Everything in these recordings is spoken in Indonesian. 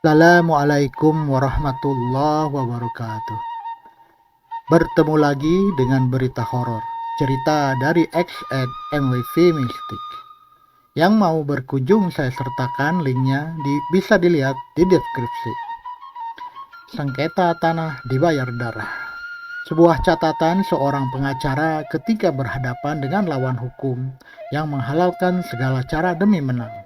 Assalamualaikum warahmatullahi wabarakatuh. Bertemu lagi dengan berita horor, cerita dari X at MWV Mystic. Yang mau berkunjung saya sertakan linknya bisa dilihat di deskripsi. Sengketa tanah dibayar darah. Sebuah catatan seorang pengacara ketika berhadapan dengan lawan hukum yang menghalalkan segala cara demi menang.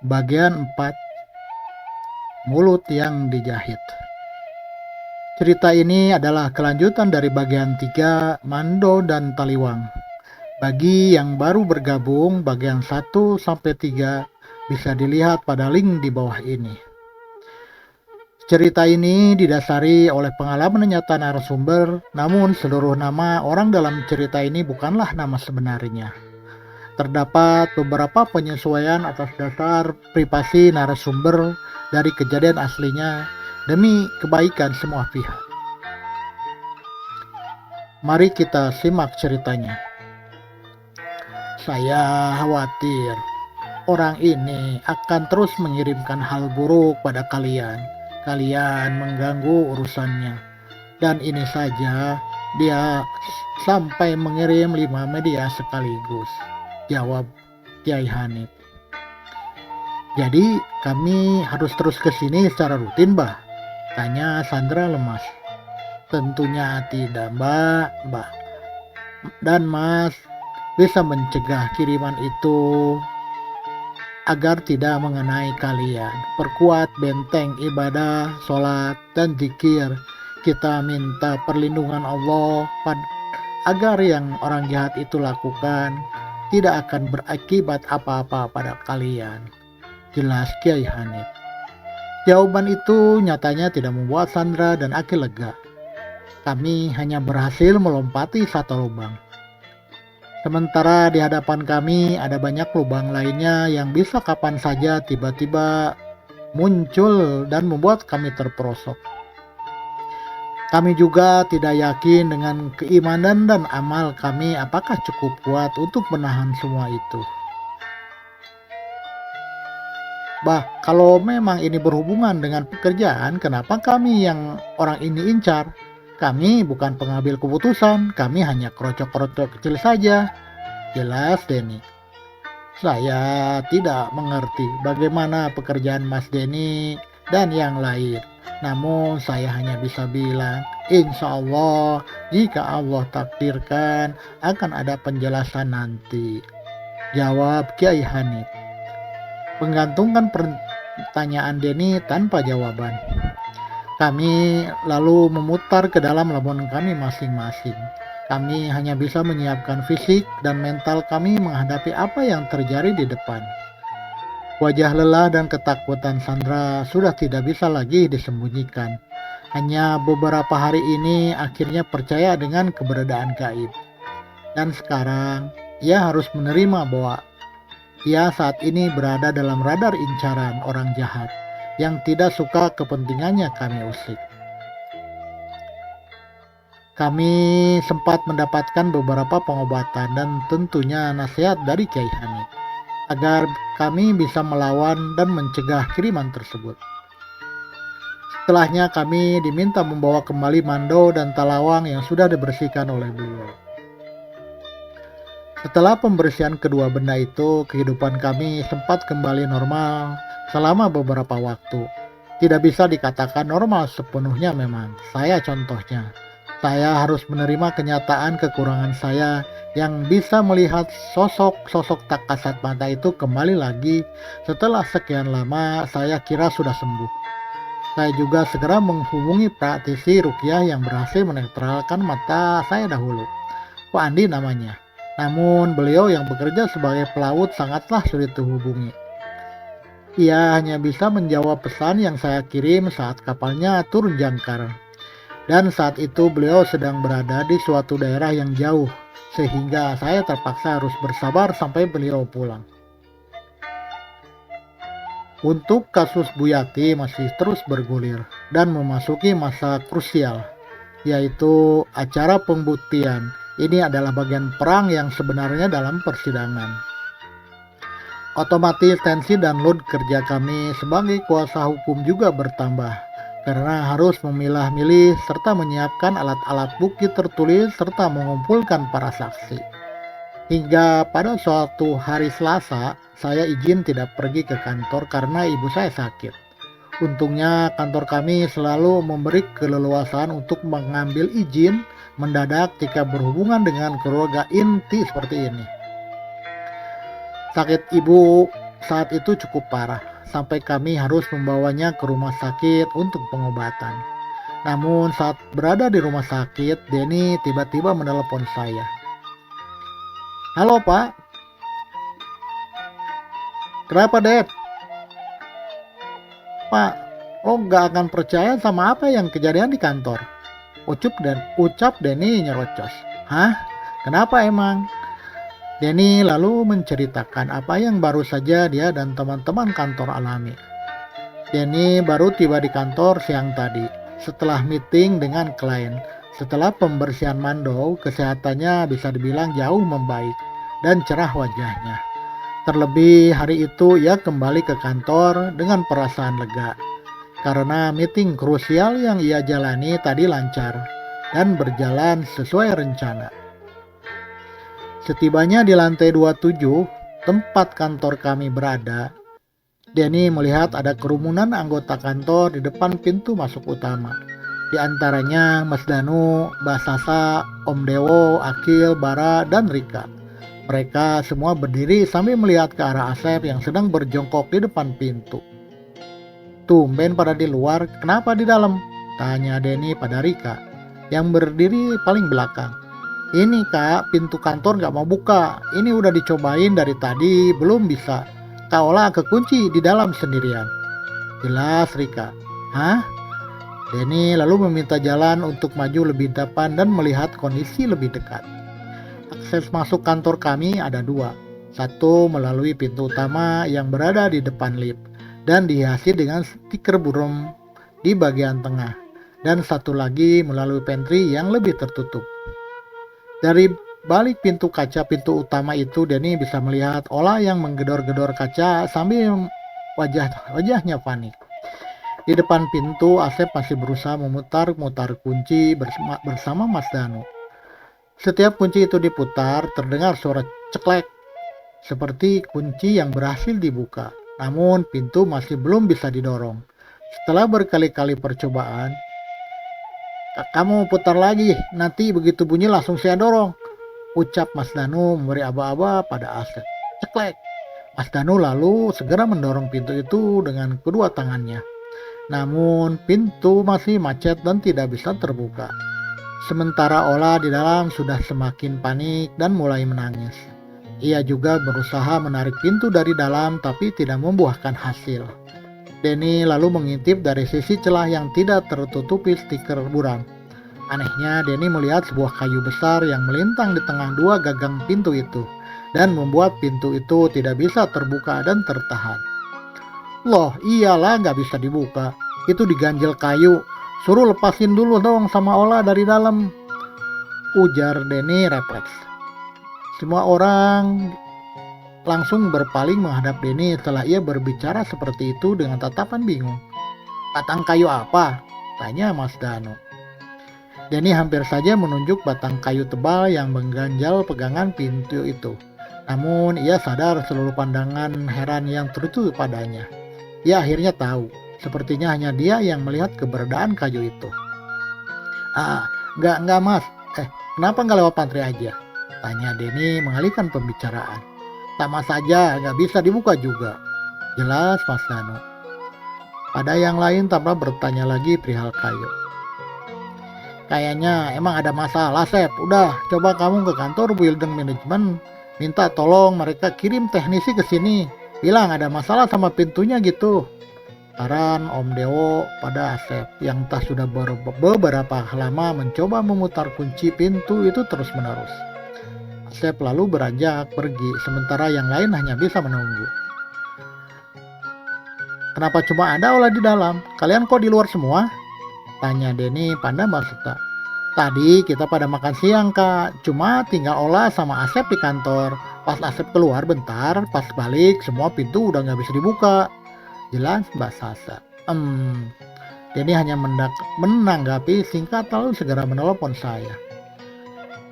Bagian 4, mulut yang dijahit. Cerita ini adalah kelanjutan dari bagian 3, Mando dan Taliwang. Bagi yang baru bergabung, bagian 1 sampai 3 bisa dilihat pada link di bawah ini. Cerita ini didasari oleh pengalaman nyata narasumber, namun seluruh nama orang dalam cerita ini bukanlah nama sebenarnya. Terdapat beberapa penyesuaian atas dasar privasi narasumber dari kejadian aslinya demi kebaikan semua pihak. Mari kita simak ceritanya. Saya khawatir orang ini akan terus mengirimkan hal buruk pada kalian. Kalian mengganggu urusannya. Dan ini saja dia sampai mengirim 5 media sekaligus, jawab Kiai Hanif. Jadi kami harus terus ke sini secara rutin, Bah? Tanya Sandra lemas. Tentunya tidak, Mbak. Dan Mas bisa mencegah kiriman itu agar tidak mengenai kalian. Perkuat benteng ibadah, sholat, dan zikir. Kita minta perlindungan Allah agar yang orang jahat itu lakukan tidak akan berakibat apa-apa pada kalian, jelas Kiai Hanif. Jawaban itu nyatanya tidak membuat Sandra dan Aki lega. Kami hanya berhasil melompati satu lubang. Sementara di hadapan kami ada banyak lubang lainnya yang bisa kapan saja tiba-tiba muncul dan membuat kami terperosok. Kami juga tidak yakin dengan keimanan dan amal kami apakah cukup kuat untuk menahan semua itu. Bah, kalau memang ini berhubungan dengan pekerjaan, kenapa kami yang orang ini incar? Kami bukan pengambil keputusan, kami hanya kerocok-kerocok kecil saja, jelas Denny. Saya tidak mengerti bagaimana pekerjaan Mas Denny dan yang lain. Namun saya hanya bisa bilang, insya Allah jika Allah takdirkan akan ada penjelasan nanti, jawab Kiai Hanif. Menggantungkan pertanyaan Denny tanpa jawaban. Kami lalu memutar ke dalam labuan kami masing-masing. Kami hanya bisa menyiapkan fisik dan mental kami menghadapi apa yang terjadi di depan. Wajah lelah dan ketakutan Sandra sudah tidak bisa lagi disembunyikan. Hanya beberapa hari ini akhirnya percaya dengan keberadaan gaib. Dan sekarang ia harus menerima bahwa ia saat ini berada dalam radar incaran orang jahat yang tidak suka kepentingannya kami usik. Kami sempat mendapatkan beberapa pengobatan dan tentunya nasihat dari Kiai Hanif agar kami bisa melawan dan mencegah kiriman tersebut. Setelahnya kami diminta membawa kembali Mando dan Talawang yang sudah dibersihkan oleh beliau. Setelah pembersihan kedua benda itu, kehidupan kami sempat kembali normal selama beberapa waktu. Tidak bisa dikatakan normal sepenuhnya memang. Saya contohnya. Saya harus menerima kenyataan kekurangan saya yang bisa melihat sosok-sosok tak kasat mata itu kembali lagi setelah sekian lama saya kira sudah sembuh. Saya juga segera menghubungi praktisi ruqyah yang berhasil menetralkan mata saya dahulu. Pak Andi namanya. Namun beliau yang bekerja sebagai pelaut sangatlah sulit dihubungi. Ia hanya bisa menjawab pesan yang saya kirim saat kapalnya turun jangkar. Dan saat itu beliau sedang berada di suatu daerah yang jauh, sehingga saya terpaksa harus bersabar sampai beliau pulang. Untuk kasus Bu Yati masih terus bergulir dan memasuki masa krusial, yaitu acara pembuktian. Ini adalah bagian perang yang sebenarnya dalam persidangan. Otomatis tensi dan load kerja kami sebagai kuasa hukum juga bertambah karena harus memilah-milih serta menyiapkan alat-alat bukti tertulis serta mengumpulkan para saksi. Hingga pada suatu hari Selasa, saya izin tidak pergi ke kantor karena ibu saya sakit. Untungnya kantor kami selalu memberi keleluasaan untuk mengambil izin mendadak jika berhubungan dengan keluarga inti seperti ini. Sakit ibu saat itu cukup parah, sampai kami harus membawanya ke rumah sakit untuk pengobatan. Namun saat berada di rumah sakit, Denny tiba-tiba menelepon saya. "Halo Pak, kenapa Dad?" "Pak, lo gak akan percaya sama apa yang kejadian di kantor," ucap Denny nyerocos. "Hah? Kenapa emang?" Denny lalu menceritakan apa yang baru saja dia dan teman-teman kantor alami. Denny baru tiba di kantor siang tadi, setelah meeting dengan klien. Setelah pembersihan mandau, kesehatannya bisa dibilang jauh membaik dan cerah wajahnya. Terlebih hari itu ia kembali ke kantor dengan perasaan lega, karena meeting krusial yang ia jalani tadi lancar dan berjalan sesuai rencana. Setibanya di lantai 27, tempat kantor kami berada, Denny melihat ada kerumunan anggota kantor di depan pintu masuk utama. Di antaranya Mas Danu, Mbak Sasa, Om Dewo, Akil, Bara, dan Rika. Mereka semua berdiri sambil melihat ke arah Asep yang sedang berjongkok di depan pintu. "Tumben pada di luar, kenapa di dalam?" tanya Denny pada Rika, yang berdiri paling belakang. "Ini Kak, pintu kantor gak mau buka. Ini udah dicobain dari tadi, belum bisa. Kak Ola kekunci di dalam sendirian." "Jelas Rika." "Hah?" Denny lalu meminta jalan untuk maju lebih depan dan melihat kondisi lebih dekat. Akses masuk kantor kami ada dua. Satu melalui pintu utama yang berada di depan lift dan dihiasi dengan stiker burung di bagian tengah. Dan satu lagi melalui pantry yang lebih tertutup. Dari balik pintu kaca pintu utama itu, Denny bisa melihat Ola yang menggedor-gedor kaca sambil wajahnya panik. Di depan pintu, Asep masih berusaha memutar-mutar kunci bersama Mas Danu. Setiap kunci itu diputar, terdengar suara ceklek, seperti kunci yang berhasil dibuka. Namun pintu masih belum bisa didorong. Setelah berkali-kali percobaan, "Kamu putar lagi, nanti begitu bunyi langsung saya dorong," ucap Mas Danu memberi aba-aba pada Asep. Ceklek. Mas Danu lalu segera mendorong pintu itu dengan kedua tangannya. Namun pintu masih macet dan tidak bisa terbuka. Sementara Ola di dalam sudah semakin panik dan mulai menangis. Ia juga berusaha menarik pintu dari dalam tapi tidak membuahkan hasil. Denny lalu mengintip dari sisi celah yang tidak tertutupi stiker buram. Anehnya, Denny melihat sebuah kayu besar yang melintang di tengah dua gagang pintu itu dan membuat pintu itu tidak bisa terbuka dan tertahan. "Loh, iyalah nggak bisa dibuka. Itu diganjel kayu. Suruh lepasin dulu dong sama Ola dari dalam," ujar Denny refleks. Semua orang langsung berpaling menghadap Denny setelah ia berbicara seperti itu dengan tatapan bingung. "Batang kayu apa?" tanya Mas Danu. Denny hampir saja menunjuk batang kayu tebal yang mengganjal pegangan pintu itu. Namun ia sadar seluruh pandangan heran yang tertuju padanya. Ia akhirnya tahu, sepertinya hanya dia yang melihat keberadaan kayu itu. Enggak Mas. Kenapa nggak lewat pantry aja?" tanya Denny mengalihkan pembicaraan. "Sama saja, nggak bisa dibuka juga," jelas Mas Danu. Pada yang lain tambah bertanya lagi perihal kayu. "Kayaknya emang ada masalah, Sep. Udah, coba kamu ke kantor building management, minta tolong mereka kirim teknisi ke sini. Bilang ada masalah sama pintunya gitu," saran Om Dewo pada Asep yang tak sudah beberapa lama mencoba memutar kunci pintu itu terus-menerus. Asep lalu beranjak pergi, sementara yang lain hanya bisa menunggu. "Kenapa cuma ada Ola di dalam? Kalian kok di luar semua?" tanya Denny pada Mbak Suta. Tadi kita pada makan siang kak, cuma tinggal Ola sama Asep di kantor. Pas Asep keluar bentar, pas balik semua pintu udah nggak bisa dibuka. Jelas Mbak Sasa. Denny hanya menanggapi singkat lalu segera menelepon saya.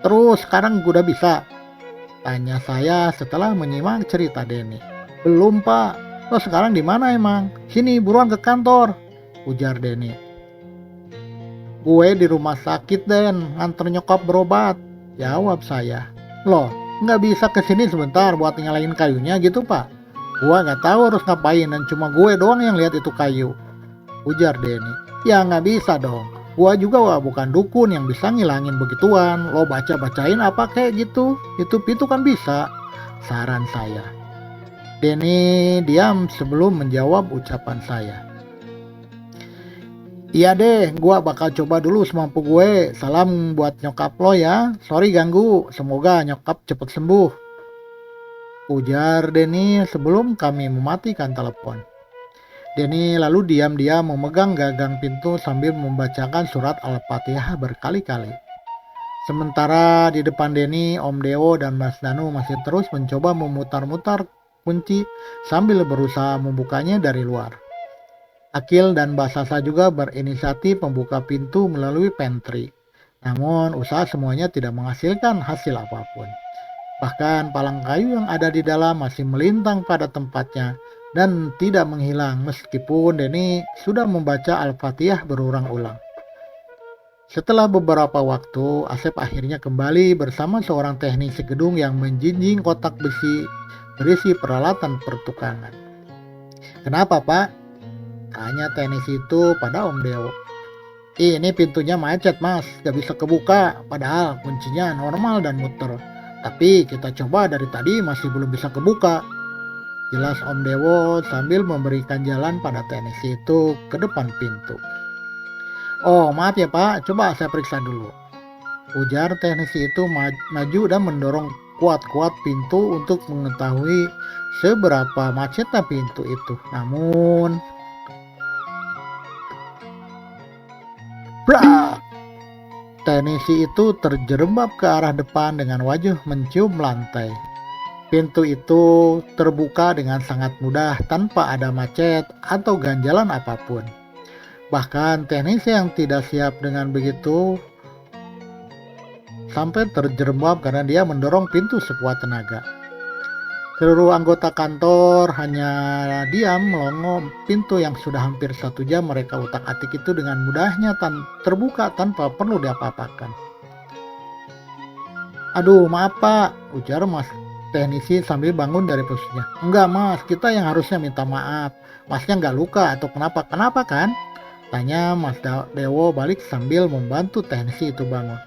Terus sekarang udah bisa? Tanya saya setelah menyimak cerita Denny. Belum pak. Lo sekarang di mana emang? Sini buruan ke kantor, ujar Denny. Gue di rumah sakit Den, nganter nyokap berobat, jawab saya. Loh, nggak bisa kesini sebentar buat nyalain kayunya gitu pak? Gue nggak tahu harus ngapain dan cuma gue doang yang lihat itu kayu, ujar Denny. Ya nggak bisa dong. Gua juga bukan dukun yang bisa ngilangin begituan. Lo baca-bacain apa kayak gitu? Itu kan bisa, saran saya. Denny diam sebelum menjawab ucapan saya. Iya deh, gua bakal coba dulu semampu gue. Salam buat nyokap lo ya. Sorry ganggu, semoga nyokap cepet sembuh, ujar Denny sebelum kami mematikan telepon. Denny lalu diam-diam memegang gagang pintu sambil membacakan surat Al-Fatihah berkali-kali. Sementara di depan Denny, Om Dewo dan Mas Danu masih terus mencoba memutar-mutar kunci sambil berusaha membukanya dari luar. Akil dan Mbak Sasa juga berinisiatif membuka pintu melalui pantry. Namun usaha semuanya tidak menghasilkan hasil apapun. Bahkan palang kayu yang ada di dalam masih melintang pada tempatnya dan tidak menghilang meskipun Denny sudah membaca Al-Fatihah berulang-ulang. Setelah beberapa waktu, Asep akhirnya kembali bersama seorang teknisi gedung yang menjinjing kotak besi berisi peralatan pertukangan. Kenapa pak? Tanya teknisi itu pada Om Dewo. Ini pintunya macet mas, gak bisa kebuka, padahal kuncinya normal dan muter. Tapi kita coba dari tadi masih belum bisa kebuka, jelas Om Dewo sambil memberikan jalan pada teknisi itu ke depan pintu. Oh maaf ya pak, coba saya periksa dulu, ujar teknisi itu maju dan mendorong kuat-kuat pintu untuk mengetahui seberapa macetnya pintu itu. Namun, brak! Teknisi itu terjerembab ke arah depan dengan wajah mencium lantai. Pintu itu terbuka dengan sangat mudah tanpa ada macet atau ganjalan apapun. Bahkan teknisi yang tidak siap dengan begitu sampai terjerembab karena dia mendorong pintu sekuat tenaga. Seluruh anggota kantor hanya diam melongo. Pintu yang sudah hampir 1 jam mereka utak-atik itu dengan mudahnya terbuka tanpa perlu diapa-apakan. Aduh maaf pak, ujar Mas teknisi sambil bangun dari posisinya. Enggak mas, kita yang harusnya minta maaf. Masnya nggak luka atau kenapa kan? Tanya Mas Dewo balik sambil membantu teknisi itu bangun.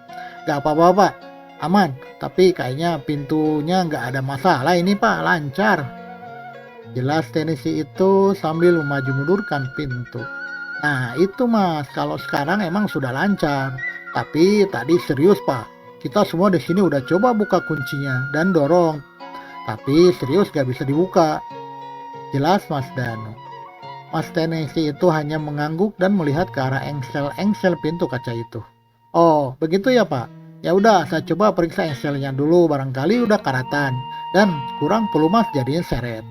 Gak apa-apa pak, aman. Tapi kayaknya pintunya nggak ada masalah ini pak, lancar, jelas teknisi itu sambil memaju mundurkan pintu. Nah itu mas, kalau sekarang emang sudah lancar. Tapi tadi serius pak, kita semua di sini udah coba buka kuncinya dan dorong. Tapi serius gak bisa dibuka, jelas Mas Danu. Mas teknisi itu hanya mengangguk dan melihat ke arah engsel pintu kaca itu. Oh begitu ya pak, ya udah saya coba periksa engselnya dulu, barangkali udah karatan dan kurang pelumas jadinya seret,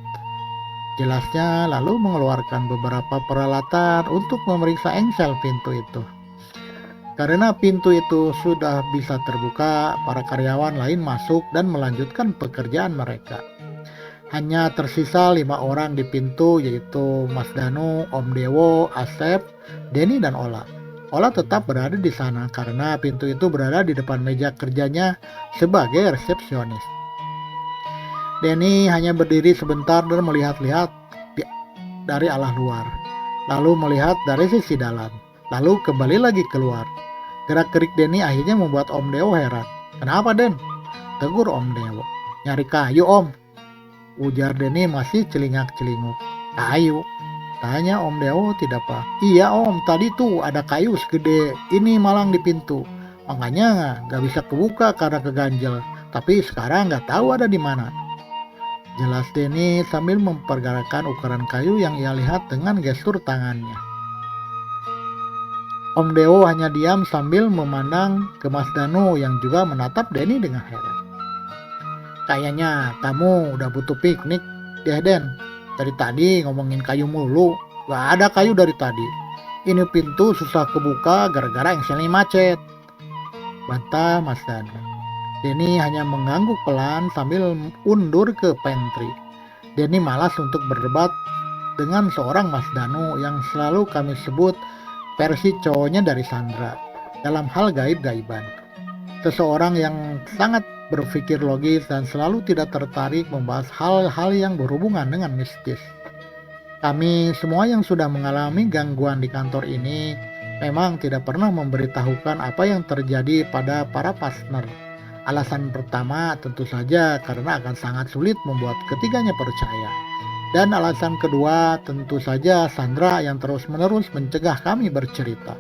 jelasnya lalu mengeluarkan beberapa peralatan untuk memeriksa engsel pintu itu. Karena pintu itu sudah bisa terbuka, para karyawan lain masuk dan melanjutkan pekerjaan mereka. Hanya tersisa 5 orang di pintu, yaitu Mas Danu, Om Dewo, Asep, Denny, dan Ola. Ola tetap berada di sana karena pintu itu berada di depan meja kerjanya sebagai resepsionis. Denny hanya berdiri sebentar dan melihat-lihat dari arah luar, lalu melihat dari sisi dalam, lalu kembali lagi keluar. Gerak-gerik Denny akhirnya membuat Om Dewo heran. Kenapa Den? Tegur Om Dewo. Nyari kayu om, ujar Denny masih celingak-celinguk. Kayu? Tanya Om Dewo tidak apa. Iya om, tadi tuh ada kayu segede ini malang di pintu. Makanya gak bisa kebuka karena keganjel. Tapi sekarang gak tahu ada di mana, jelas Denny sambil mempergarakan ukuran kayu yang ia lihat dengan gestur tangannya. Om Dewo hanya diam sambil memandang ke Mas Danu yang juga menatap Denny dengan heran. Kayaknya kamu udah butuh piknik deh, Den. Dari tadi ngomongin kayu mulu. Gak ada kayu dari tadi. Ini pintu susah kebuka gara-gara engselnya macet, bantah Mas Danu. Denny hanya mengangguk pelan sambil undur ke pantry. Denny malas untuk berdebat dengan seorang Mas Danu yang selalu kami sebut versi cowoknya dari Sandra dalam hal gaib-gaiban. Seseorang yang sangat berpikir logis dan selalu tidak tertarik membahas hal-hal yang berhubungan dengan mistis. Kami semua yang sudah mengalami gangguan di kantor ini memang tidak pernah memberitahukan apa yang terjadi pada para partner. Alasan pertama tentu saja karena akan sangat sulit membuat ketiganya percaya. Dan alasan kedua tentu saja Sandra yang terus-menerus mencegah kami bercerita.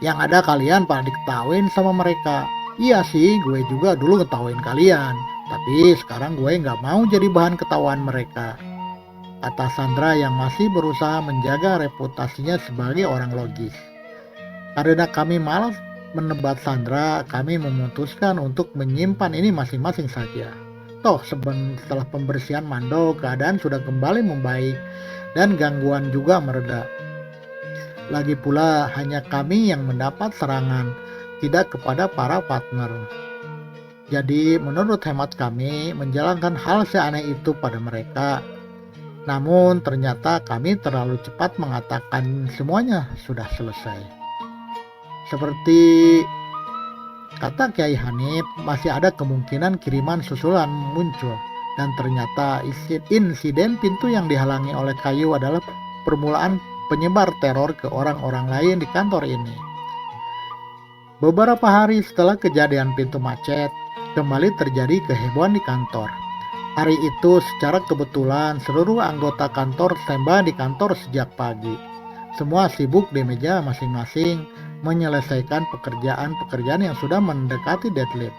Yang ada kalian pada diketawain sama mereka. Iya sih, gue juga dulu ngetawain kalian. Tapi sekarang gue gak mau jadi bahan ketawaan mereka, kata Sandra yang masih berusaha menjaga reputasinya sebagai orang logis. Karena kami malas menebat Sandra, kami memutuskan untuk menyimpan ini masing-masing saja. Toh setelah pembersihan Mando, keadaan sudah kembali membaik dan gangguan juga mereda. Lagi pula hanya kami yang mendapat serangan, tidak kepada para partner. Jadi menurut hemat kami menjalankan hal seaneh itu pada mereka. Namun ternyata kami terlalu cepat mengatakan semuanya sudah selesai. Seperti kata Kiai Hanif, masih ada kemungkinan kiriman susulan muncul. Dan ternyata insiden pintu yang dihalangi oleh kayu adalah permulaan penyebar teror ke orang-orang lain di kantor ini. Beberapa hari setelah kejadian pintu macet, kembali terjadi kehebohan di kantor. Hari itu secara kebetulan seluruh anggota kantor standby di kantor sejak pagi. Semua sibuk di meja masing-masing menyelesaikan pekerjaan-pekerjaan yang sudah mendekati deadline.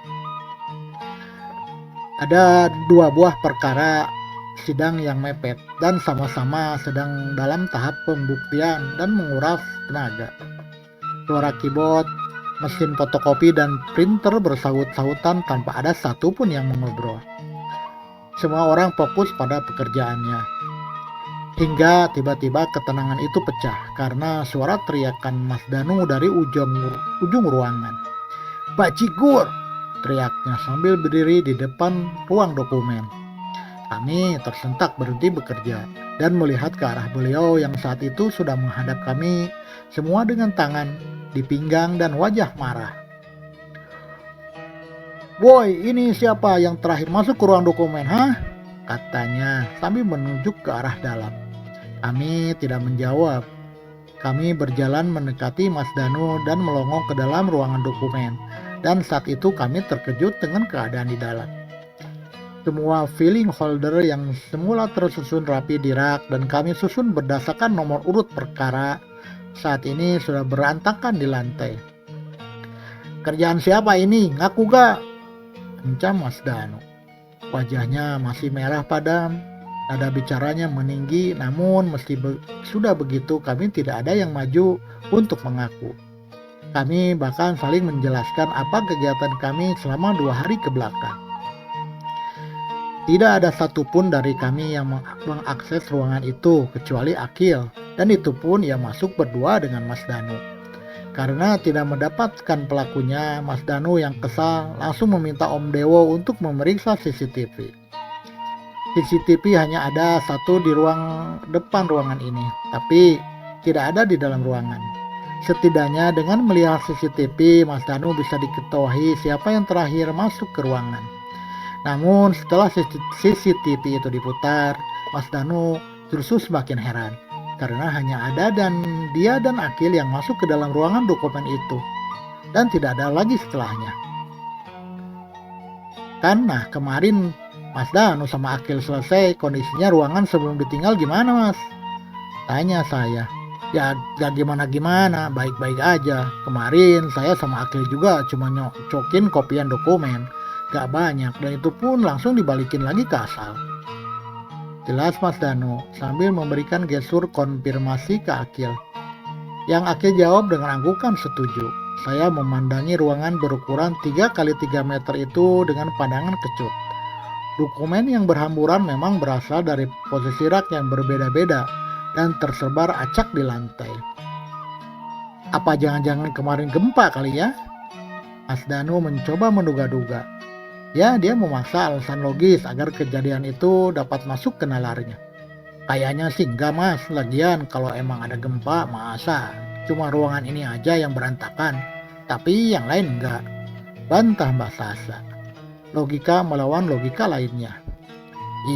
Ada 2 buah perkara sidang yang mepet dan sama-sama sedang dalam tahap pembuktian dan menguras tenaga. Suara keyboard, mesin fotokopi dan printer bersahut-sahutan tanpa ada satupun yang mengobrol. Semua orang fokus pada pekerjaannya. Hingga tiba-tiba ketenangan itu pecah karena suara teriakan Mas Danu dari ujung ruangan. "Pak Cikur!" teriaknya sambil berdiri di depan ruang dokumen. Kami tersentak berhenti bekerja dan melihat ke arah beliau yang saat itu sudah menghadap kami semua dengan tangan di pinggang dan wajah marah. "Woi, ini siapa yang terakhir masuk ke ruang dokumen, hah?" katanya sambil menunjuk ke arah dalam. Kami tidak menjawab. Kami berjalan mendekati Mas Danu dan melongok ke dalam ruangan dokumen. Dan saat itu kami terkejut dengan keadaan di dalam. Semua filing holder yang semula tersusun rapi di rak dan kami susun berdasarkan nomor urut perkara saat ini sudah berantakan di lantai. "Kerjaan siapa ini? Ngaku gak?" encam Mas Danu. Wajahnya masih merah padam. Nada bicaranya meninggi, namun sudah begitu kami tidak ada yang maju untuk mengaku. Kami bahkan saling menjelaskan apa kegiatan kami selama 2 hari ke belakang. Tidak ada satupun dari kami yang mengakses ruangan itu kecuali Akil, dan itu pun ia masuk berdua dengan Mas Danu. Karena tidak mendapatkan pelakunya, Mas Danu yang kesal langsung meminta Om Dewo untuk memeriksa CCTV. CCTV hanya ada 1 di ruang depan ruangan ini, tapi tidak ada di dalam ruangan. Setidaknya dengan melihat CCTV, Mas Danu bisa diketahui siapa yang terakhir masuk ke ruangan. Namun setelah CCTV itu diputar, Mas Danu justru semakin heran, karena hanya ada dia dan Akil yang masuk ke dalam ruangan dokumen itu, dan tidak ada lagi setelahnya. Karena kemarin Mas Danu sama Akil selesai, kondisinya ruangan sebelum ditinggal gimana, Mas? Tanya saya. Ya gak gimana-gimana, baik-baik aja. Kemarin saya sama Akil juga cuma nyocokin kopian dokumen, gak banyak, dan itu pun langsung dibalikin lagi ke asal. Jelas Mas Danu sambil memberikan gestur konfirmasi ke Akil. Yang Aki jawab dengan anggukan setuju. Saya memandangi ruangan berukuran 3 kali 3 meter itu dengan pandangan kecut. Dokumen yang berhamburan memang berasal dari posisi rak yang berbeda-beda dan tersebar acak di lantai. Apa jangan-jangan kemarin gempa kali ya? Mas Danu mencoba menduga-duga. Ya, dia memaksa alasan logis agar kejadian itu dapat masuk ke nalarnya. Kayaknya sih enggak mas, lagian kalau emang ada gempa masa cuma ruangan ini aja yang berantakan, tapi yang lain enggak, bantah Mbak Sasa. Logika melawan logika lainnya.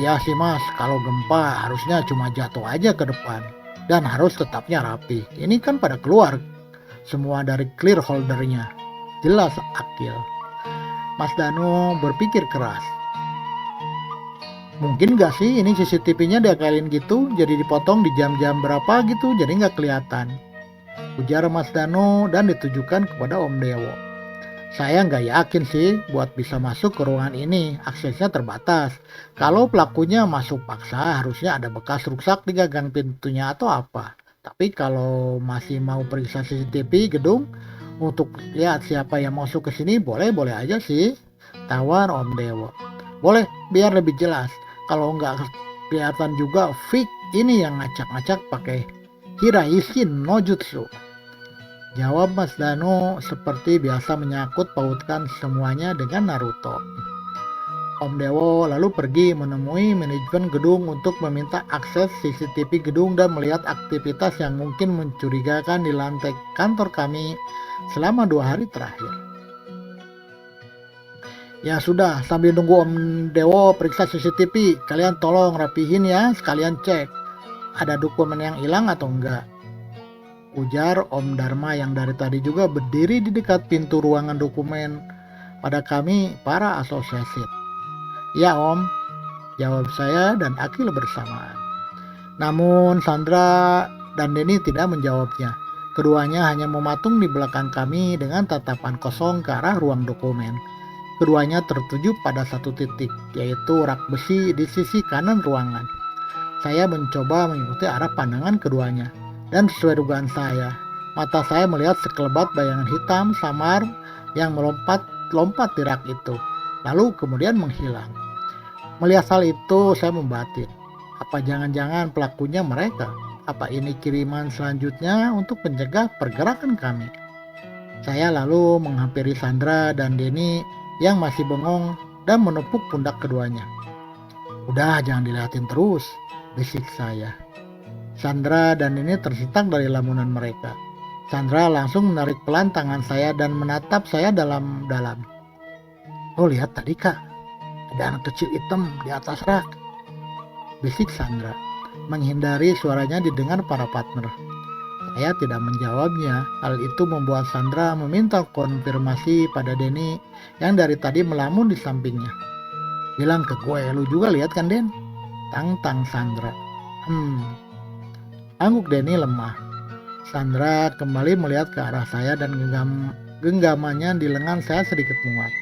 Iya sih mas, kalau gempa harusnya cuma jatuh aja ke depan dan harus tetapnya rapi. Ini kan pada keluar semua dari clear holdernya, jelas Akil. Mas Danu berpikir keras. Mungkin gak sih ini CCTV-nya diakalin gitu, jadi dipotong di jam-jam berapa gitu, jadi nggak kelihatan, ujar Mas Danu dan ditujukan kepada Om Dewo. Saya nggak yakin sih buat bisa masuk ke ruangan ini, aksesnya terbatas. Kalau pelakunya masuk paksa harusnya ada bekas rusak di gagang pintunya atau apa. Tapi kalau masih mau periksa CCTV gedung untuk lihat siapa yang masuk ke sini, boleh-boleh aja sih, tawar Om Dewo. Boleh, biar lebih jelas. Kalau nggak kelihatan juga fake ini yang ngacak-ngacak pakai Hiraisin no Jutsu, jawab Mas Danu seperti biasa menyangkut pautkan semuanya dengan Naruto. Om Dewo lalu pergi menemui manajemen gedung untuk meminta akses CCTV gedung dan melihat aktivitas yang mungkin mencurigakan di lantai kantor kami selama 2 hari terakhir. Ya sudah, sambil nunggu Om Dewo periksa CCTV, kalian tolong rapihin ya, sekalian cek ada dokumen yang hilang atau enggak, ujar Om Dharma yang dari tadi juga berdiri di dekat pintu ruangan dokumen pada kami para asosiasi. Ya Om, jawab saya dan Akil bersamaan. Namun Sandra dan Denny tidak menjawabnya. Keduanya hanya mematung di belakang kami dengan tatapan kosong ke arah ruang dokumen. Keduanya tertuju pada satu titik, yaitu rak besi di sisi kanan ruangan. Saya mencoba mengikuti arah pandangan keduanya, dan sesuai dugaan saya, mata saya melihat sekelebat bayangan hitam samar yang melompat di rak itu, lalu kemudian menghilang. Melihat hal itu, saya membatin. Apa jangan-jangan pelakunya mereka? Apa ini kiriman selanjutnya untuk mencegah pergerakan kami? Saya lalu menghampiri Sandra dan Denny yang masih bengong dan menepuk pundak keduanya. Udah, jangan dilihatin terus, bisik saya. Sandra dan Denny tersentak dari lamunan mereka. Sandra langsung menarik pelan tangan saya dan menatap saya dalam-dalam. Oh lihat tadi kak, ada anak kecil hitam di atas rak, bisik Sandra, menghindari suaranya didengar para partner. Saya tidak menjawabnya. Hal itu membuat Sandra meminta konfirmasi pada Denny yang dari tadi melamun di sampingnya. Bilang ke gue, lu juga lihat kan Den? Tantang Sandra. Angguk Denny lemah. Sandra kembali melihat ke arah saya dan genggamannya di lengan saya sedikit menguat.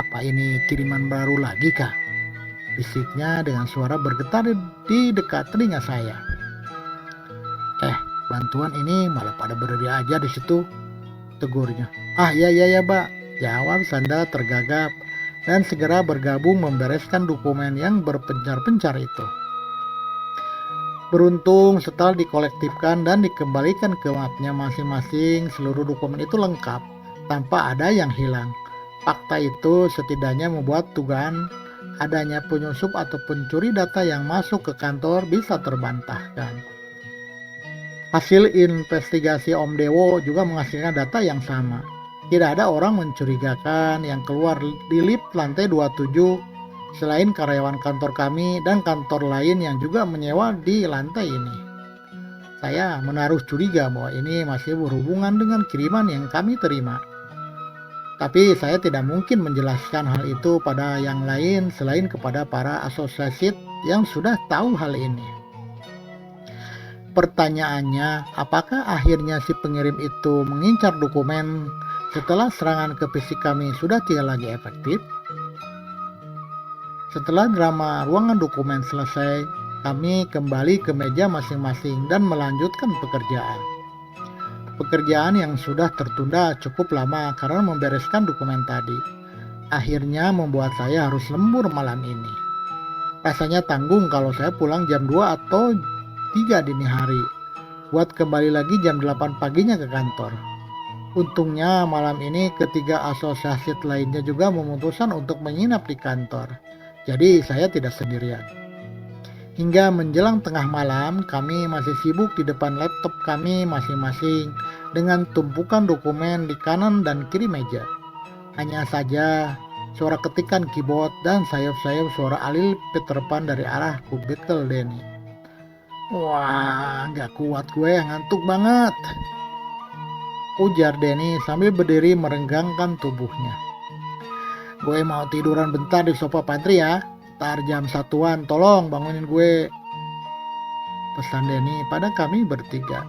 Apa ini kiriman baru lagi kah? Bisiknya dengan suara bergetar di dekat telinga saya. Bantuan ini malah pada berdiri aja di situ, tegurnya. Ah ya Mbak, jawab Sandra tergagap dan segera bergabung membereskan dokumen yang berpencar-pencar itu. Beruntung setelah dikolektifkan dan dikembalikan ke mapnya masing-masing, seluruh dokumen itu lengkap tanpa ada yang hilang. Fakta itu setidaknya membuat dugaan adanya penyusup atau pencuri data yang masuk ke kantor bisa terbantahkan. Hasil investigasi Om Dewo juga menghasilkan data yang sama. Tidak ada orang mencurigakan yang keluar di lift lantai 27 selain karyawan kantor kami dan kantor lain yang juga menyewa di lantai ini. Saya menaruh curiga bahwa ini masih berhubungan dengan kiriman yang kami terima. Tapi saya tidak mungkin menjelaskan hal itu pada yang lain selain kepada para asosiasi yang sudah tahu hal ini. Pertanyaannya, apakah akhirnya si pengirim itu mengincar dokumen setelah serangan ke fisik kami sudah tidak lagi efektif? Setelah drama ruangan dokumen selesai, kami kembali ke meja masing-masing dan melanjutkan pekerjaan. pekerjaan yang sudah tertunda cukup lama karena membereskan dokumen tadi. Akhirnya membuat saya harus lembur malam ini. Rasanya tanggung kalau saya pulang jam 2 atau 3 dini hari, buat kembali lagi jam 8 paginya ke kantor. Untungnya malam ini ketiga asosiasi lainnya juga memutuskan untuk menginap di kantor. Jadi saya tidak sendirian. Hingga menjelang tengah malam, kami masih sibuk di depan laptop kami masing-masing dengan tumpukan dokumen di kanan dan kiri meja. Hanya saja suara ketikan keyboard dan sayup-sayup suara Alil Peter Pan dari arah kubikel Denny. Wah, gak kuat gue, ngantuk banget, ujar Denny sambil berdiri merenggangkan tubuhnya. Gue mau tiduran bentar di sofa pantry ya. Ntar jam 1-an tolong bangunin gue, pesan Denny pada kami bertiga.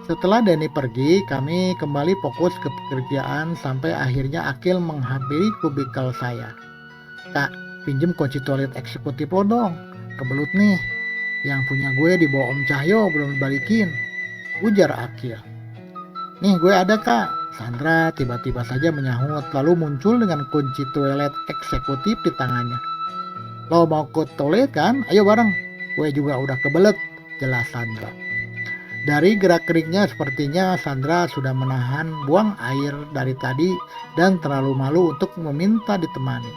Setelah Denny pergi, kami kembali fokus ke pekerjaan sampai akhirnya Akil menghampiri kubikel saya. Kak, pinjem kunci toilet eksekutif lo dong, kebelut nih. Yang punya gue dibawa Om Cahyo belum dibalikin, ujar Akil. Nih gue ada kak, Sandra tiba-tiba saja menyahut lalu muncul dengan kunci toilet eksekutif di tangannya. Lo mau ke toilet kan? Ayo bareng. Gue juga udah kebelet, jelas Sandra. Dari gerak-geriknya sepertinya Sandra sudah menahan buang air dari tadi dan terlalu malu untuk meminta ditemani.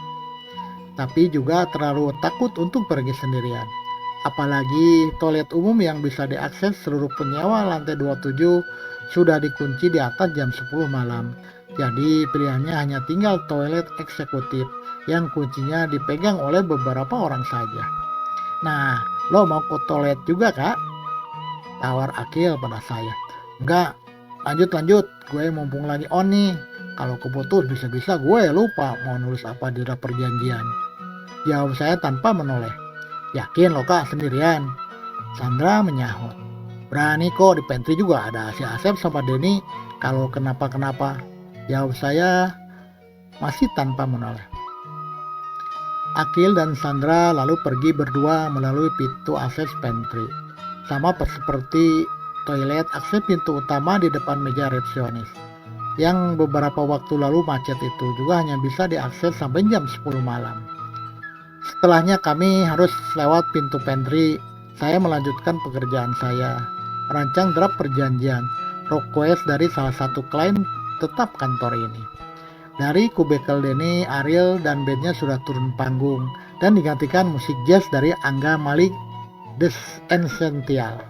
Tapi juga terlalu takut untuk pergi sendirian. Apalagi toilet umum yang bisa diakses seluruh penyewa lantai 27 sudah dikunci di atas jam 10 malam. Jadi pilihannya hanya tinggal toilet eksekutif yang kuncinya dipegang oleh beberapa orang saja. Nah, lo mau ke toilet juga kak? Tawar Akil pada saya. Enggak, lanjut, gue mumpung lagi on nih. Kalau keputus bisa-bisa gue lupa mau nulis apa di draft perjanjian. Jawab saya tanpa menoleh. Yakin lo kak sendirian? Sandra menyahut. Berani kok, di pantry juga ada si Asep sama Denny kalau kenapa-kenapa. Jawab saya masih tanpa menoleh. Akil dan Sandra lalu pergi berdua melalui pintu akses pantry. Sama seperti toilet akses pintu utama di depan meja resepsionis. Yang beberapa waktu lalu macet itu juga hanya bisa diakses sampai jam 10 malam. Setelahnya kami harus lewat pintu pantry. Saya melanjutkan pekerjaan saya, merancang draft perjanjian request dari salah satu klien tetap kantor ini. Dari kubikel Denny, Ariel dan bandnya sudah turun panggung dan digantikan musik jazz dari Angga Malik The Essential.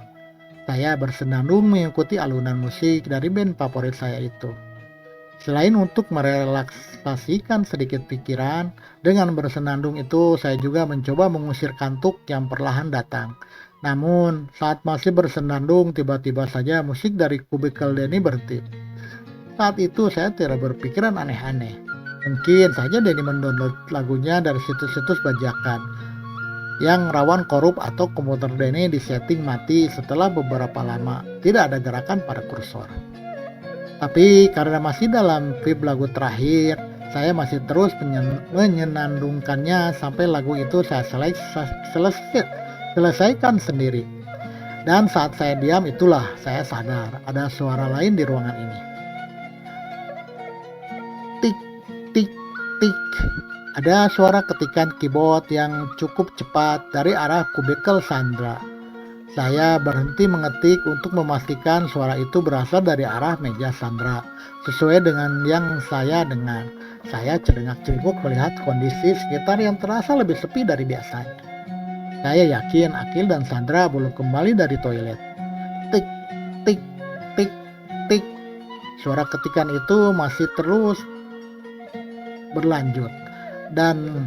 Saya bersenandung mengikuti alunan musik dari band favorit saya itu. Selain untuk merelaksasikan sedikit pikiran, dengan bersenandung itu saya juga mencoba mengusir kantuk yang perlahan datang. Namun saat masih bersenandung tiba-tiba saja musik dari kubikel Denny berhenti. Saat itu saya tidak berpikiran aneh-aneh. Mungkin saja Denny mendownload lagunya dari situs-situs bajakan yang rawan korup atau komputer Denny disetting mati setelah beberapa lama tidak ada gerakan pada kursor. Tapi karena masih dalam vibe lagu terakhir, saya masih terus menyenandungkannya sampai lagu itu saya selesaikan sendiri. Dan saat saya diam itulah saya sadar ada suara lain di ruangan ini. Tik, tik, tik. Ada suara ketikan keyboard yang cukup cepat dari arah kubikel Sandra. Saya berhenti mengetik untuk memastikan suara itu berasal dari arah meja Sandra, sesuai dengan yang saya dengar. Saya celingak-celinguk melihat kondisi sekitar yang terasa lebih sepi dari biasanya. Saya yakin Akil dan Sandra belum kembali dari toilet. Tik, tik, tik, tik. Suara ketikan itu masih terus berlanjut. Dan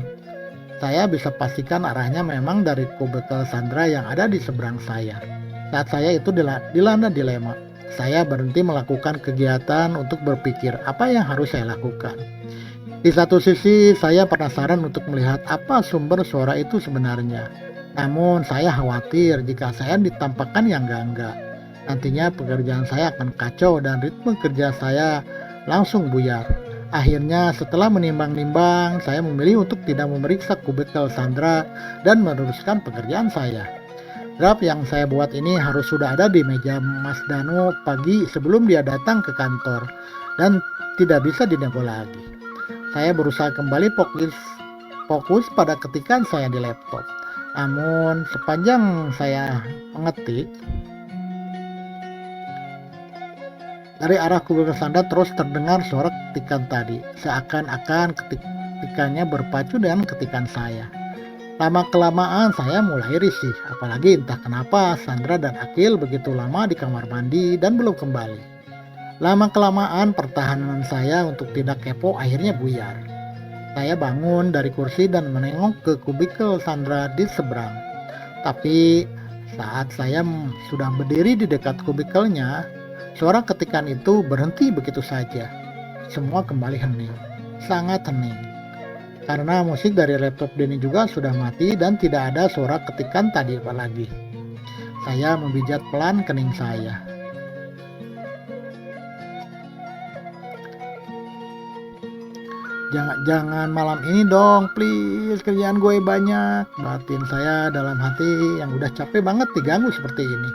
saya bisa pastikan arahnya memang dari kubikel Sandra yang ada di seberang saya. Saat saya itu dilanda dilema. Saya berhenti melakukan kegiatan untuk berpikir apa yang harus saya lakukan. Di satu sisi saya penasaran untuk melihat apa sumber suara itu sebenarnya. Namun saya khawatir jika saya ditampakkan yang enggak-enggak. Nantinya pekerjaan saya akan kacau dan ritme kerja saya langsung buyar. Akhirnya setelah menimbang-nimbang, saya memilih untuk tidak memeriksa kubikel Sandra dan meneruskan pekerjaan saya. Draft yang saya buat ini harus sudah ada di meja Mas Danu pagi sebelum dia datang ke kantor dan tidak bisa dinego lagi. Saya berusaha kembali fokus pada ketikan saya di laptop. Namun sepanjang saya mengetik, dari arah kuburan Sanda terus terdengar suara ketikan tadi, seakan-akan ketikannya berpacu dengan ketikan saya. Lama-kelamaan saya mulai risih, apalagi entah kenapa Sandra dan Akil begitu lama di kamar mandi dan belum kembali. Lama-kelamaan pertahanan saya untuk tidak kepo akhirnya buyar. Saya bangun dari kursi dan menengok ke kubikel Sandra di seberang. Tapi saat saya sudah berdiri di dekat kubikelnya, suara ketikan itu berhenti begitu saja. Semua kembali hening, sangat hening. Karena musik dari laptop Denny juga sudah mati dan tidak ada suara ketikan tadi lagi. Saya membijat pelan kening saya. Jangan malam ini dong, please, kerjaan gue banyak. Batin saya dalam hati yang udah capek banget diganggu seperti ini.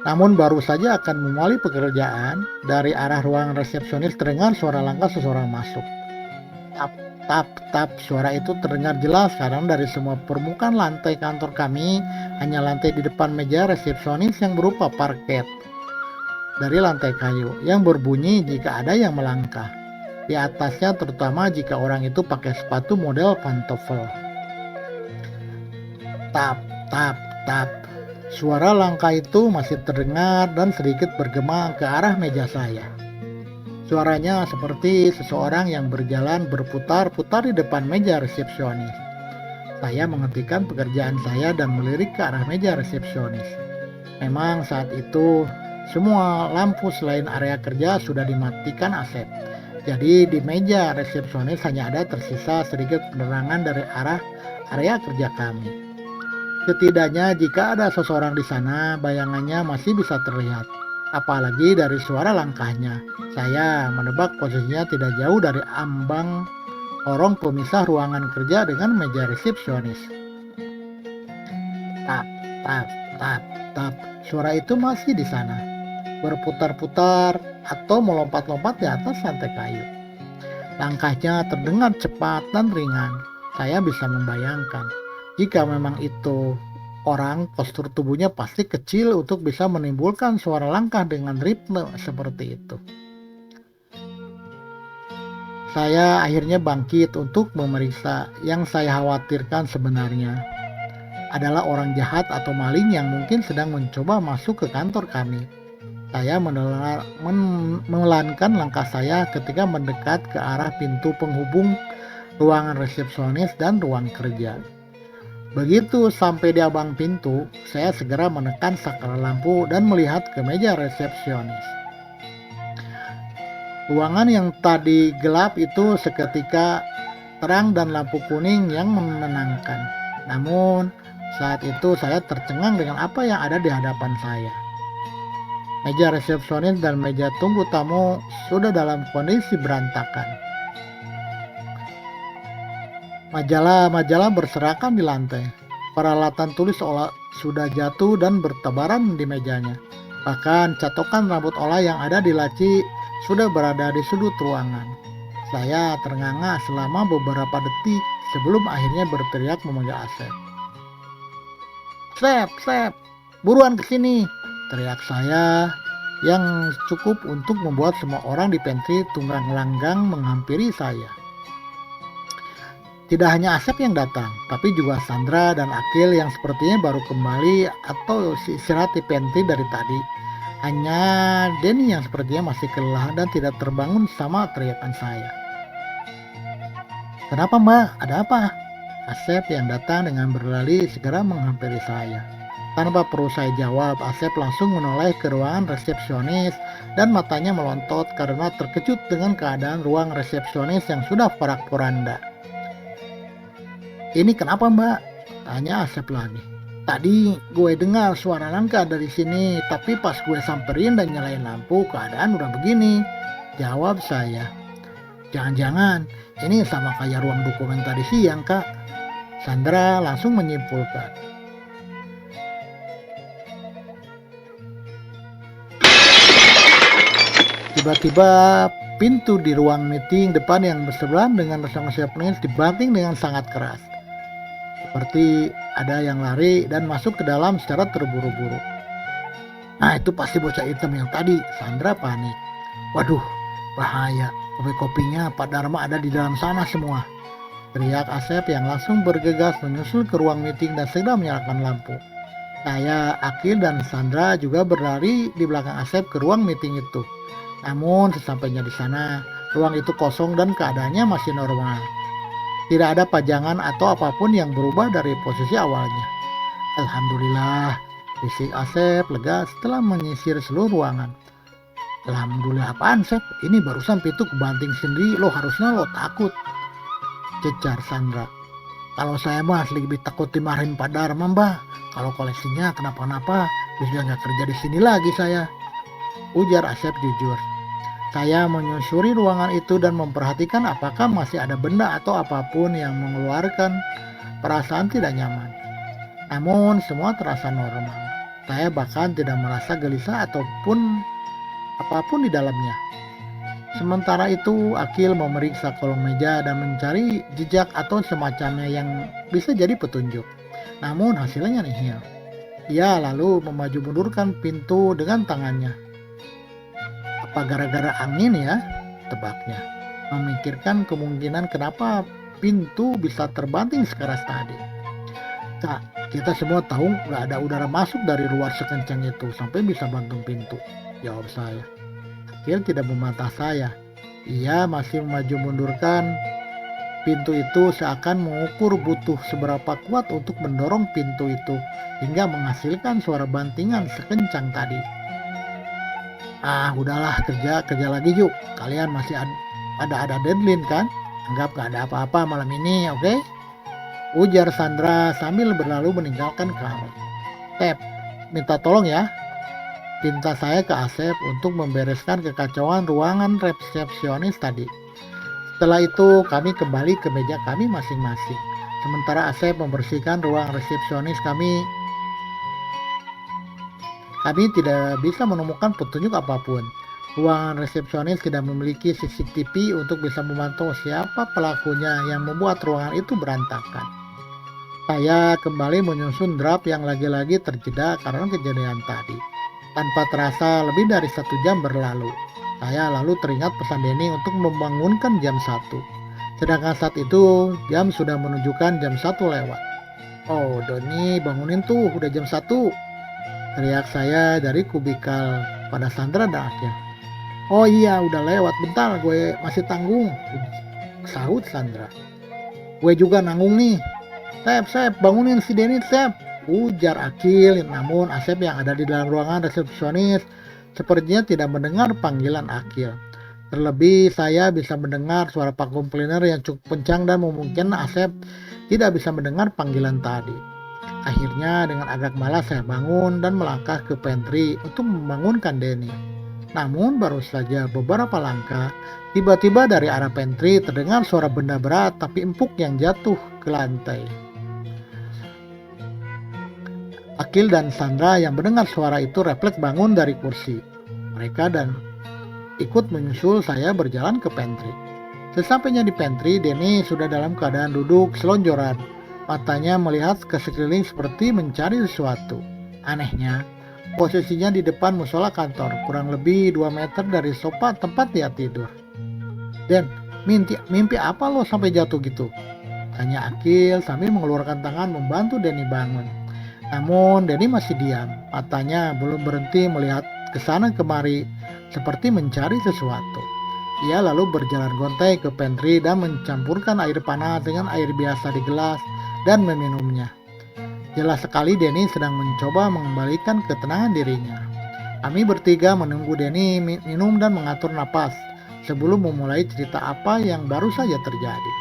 Namun baru saja akan memulai pekerjaan, dari arah ruang resepsionis terdengar suara langkah seseorang masuk. Tap, tap, tap, suara itu terdengar jelas karena dari semua permukaan lantai kantor kami, hanya lantai di depan meja resepsionis yang berupa parket dari lantai kayu yang berbunyi jika ada yang melangkah. Di atasnya terutama jika orang itu pakai sepatu model pantofel. Tap, tap, tap. Suara langkah itu masih terdengar dan sedikit bergema ke arah meja saya. Suaranya seperti seseorang yang berjalan berputar-putar di depan meja resepsionis. Saya menghentikan pekerjaan saya dan melirik ke arah meja resepsionis. Memang saat itu semua lampu selain area kerja sudah dimatikan Asep. Jadi di meja resepsionis hanya ada tersisa sedikit penerangan dari arah area kerja kami. Setidaknya jika ada seseorang di sana, bayangannya masih bisa terlihat. Apalagi dari suara langkahnya. Saya menebak posisinya tidak jauh dari ambang lorong pemisah ruangan kerja dengan meja resepsionis. Tap, tap, tap, tap. Suara itu masih di sana, berputar-putar atau melompat-lompat di atas lantai kayu. Langkahnya terdengar cepat dan ringan. Saya bisa membayangkan, jika memang itu orang, postur tubuhnya pasti kecil untuk bisa menimbulkan suara langkah dengan ritme seperti itu. Saya akhirnya bangkit untuk memeriksa. Yang saya khawatirkan sebenarnya adalah orang jahat atau maling yang mungkin sedang mencoba masuk ke kantor kami. Saya memelankan langkah saya ketika mendekat ke arah pintu penghubung ruangan resepsionis dan ruang kerja. Begitu sampai di abang pintu, saya segera menekan saklar lampu dan melihat ke meja resepsionis. Ruangan yang tadi gelap itu seketika terang dan lampu kuning yang menenangkan. Namun saat itu saya tercengang dengan apa yang ada di hadapan saya. Meja resepsionis dan meja tunggu tamu sudah dalam kondisi berantakan. Majalah-majalah berserakan di lantai. Peralatan tulis olah sudah jatuh dan bertebaran di mejanya. Bahkan catokan rambut olah yang ada di laci sudah berada di sudut ruangan. Saya ternganga selama beberapa detik sebelum akhirnya berteriak memanggil Asep. Sep, buruan kesini, teriak saya yang cukup untuk membuat semua orang di pantry tunggang langgang menghampiri saya. Tidak hanya Asep yang datang, tapi juga Sandra dan Akil yang sepertinya baru kembali atau istirahat di pantry dari tadi. Hanya Denny yang sepertinya masih kelelahan dan tidak terbangun sama teriakan saya. Kenapa Mbak? Ada apa? Asep yang datang dengan berlari segera menghampiri saya. Tanpa perlu saya jawab, Asep langsung menoleh ke ruangan resepsionis dan matanya melontot karena terkejut dengan keadaan ruang resepsionis yang sudah porak-poranda. Ini kenapa Mbak? Tanya Asep lagi. Tadi gue dengar suara langkah dari sini, tapi pas gue samperin dan nyalain lampu, keadaan udah begini. Jawab saya. Jangan-jangan ini sama kayak ruang dokumen tadi siang, Kak. Sandra langsung menyimpulkan. Tiba-tiba pintu di ruang meeting depan yang bersebelahan dengan resepsionis dibanting dengan sangat keras. Seperti ada yang lari dan masuk ke dalam secara terburu-buru. Nah, itu pasti bocah hitam yang tadi. Sandra panik. Waduh, bahaya. Kopi-kopinya Pak Dharma ada di dalam sana semua. Teriak Asep yang langsung bergegas menyusul ke ruang meeting dan segera menyalakan lampu. Saya, Akil, dan Sandra juga berlari di belakang Asep ke ruang meeting itu. Namun sesampainya di sana, ruang itu kosong dan keadaannya masih normal. Tidak ada pajangan atau apapun yang berubah dari posisi awalnya. Alhamdulillah, bisik Asep lega setelah menyisir seluruh ruangan. Alhamdulillah apaan, Sep? Ini barusan pintu kebanting sendiri, lo harusnya lo takut, cecar Sandra. Kalau saya mah lebih takut dimarahin Pak Dharma, Mbah. Kalau koleksinya kenapa-napa, bisa nggak kerja di sini lagi saya, ujar Asep jujur. Saya menyusuri ruangan itu dan memperhatikan apakah masih ada benda atau apapun yang mengeluarkan perasaan tidak nyaman. Namun semua terasa normal. Saya bahkan tidak merasa gelisah ataupun apapun di dalamnya. Sementara itu, Akil memeriksa kolong meja dan mencari jejak atau semacamnya yang bisa jadi petunjuk. Namun hasilnya nihil. Ia lalu memaju mundurkan pintu dengan tangannya. Apa gara-gara angin ya? Tebaknya. Memikirkan kemungkinan kenapa pintu bisa terbanting sekeras tadi. Kak, kita semua tahu gak ada udara masuk dari luar sekencang itu sampai bisa banting pintu, jawab saya. Akil tidak membantah saya. Ia masih memaju mundurkan pintu itu seakan mengukur butuh seberapa kuat untuk mendorong pintu itu hingga menghasilkan suara bantingan sekencang tadi. Ah, udahlah, kerja lagi yuk. Kalian masih ada deadline kan? Anggap gak ada apa-apa malam ini, oke? Ujar Sandra sambil berlalu meninggalkan kamar. Tep, minta tolong ya. Pinta saya ke Asep untuk membereskan kekacauan ruangan resepsionis tadi. Setelah itu kami kembali ke meja kami masing-masing. Sementara Asep membersihkan ruang resepsionis kami tidak bisa menemukan petunjuk apapun. Ruangan resepsionis tidak memiliki CCTV untuk bisa memantau siapa pelakunya yang membuat ruangan itu berantakan. Saya kembali menyusun draft yang lagi-lagi terjeda karena kejadian tadi. Tanpa terasa lebih dari 1 jam berlalu. Saya lalu teringat pesan Denny untuk membangunkan jam 1. Sedangkan saat itu jam sudah menunjukkan jam 1 lewat. Oh, Doni bangunin tuh, udah jam 1. Teriak saya dari kubikal pada Sandra dan Akil. Oh iya, udah lewat, bentar gue masih tanggung, sahut Sandra. Gue juga nanggung nih. Sep, bangunin si Denny, Sep, ujar Akil. Namun Asep yang ada di dalam ruangan resepsionis sepertinya tidak mendengar panggilan Akil. Terlebih saya bisa mendengar suara vacuum cleaner yang cukup kencang dan memungkinkan Asep tidak bisa mendengar panggilan tadi. Akhirnya dengan agak malas saya bangun dan melangkah ke pantry untuk membangunkan Denny. Namun baru saja beberapa langkah, tiba-tiba dari arah pantry terdengar suara benda berat tapi empuk yang jatuh ke lantai. Akil dan Sandra yang mendengar suara itu refleks bangun dari kursi mereka dan ikut menyusul saya berjalan ke pantry. Sesampainya di pantry, Denny sudah dalam keadaan duduk selonjoran. Matanya melihat ke sekeliling seperti mencari sesuatu. Anehnya, posisinya di depan musola kantor, kurang lebih 2 meter dari sofa tempat dia tidur. Den, mimpi apa lo sampai jatuh gitu? Tanya Akil sambil mengeluarkan tangan membantu Denny bangun. Namun Denny masih diam, matanya belum berhenti melihat ke sana kemari seperti mencari sesuatu. Ia lalu berjalan gontai ke pantry dan mencampurkan air panas dengan air biasa di gelas dan meminumnya. Jelas sekali Denny sedang mencoba mengembalikan ketenangan dirinya. Kami bertiga menunggu Denny minum dan mengatur napas sebelum memulai cerita apa yang baru saja terjadi.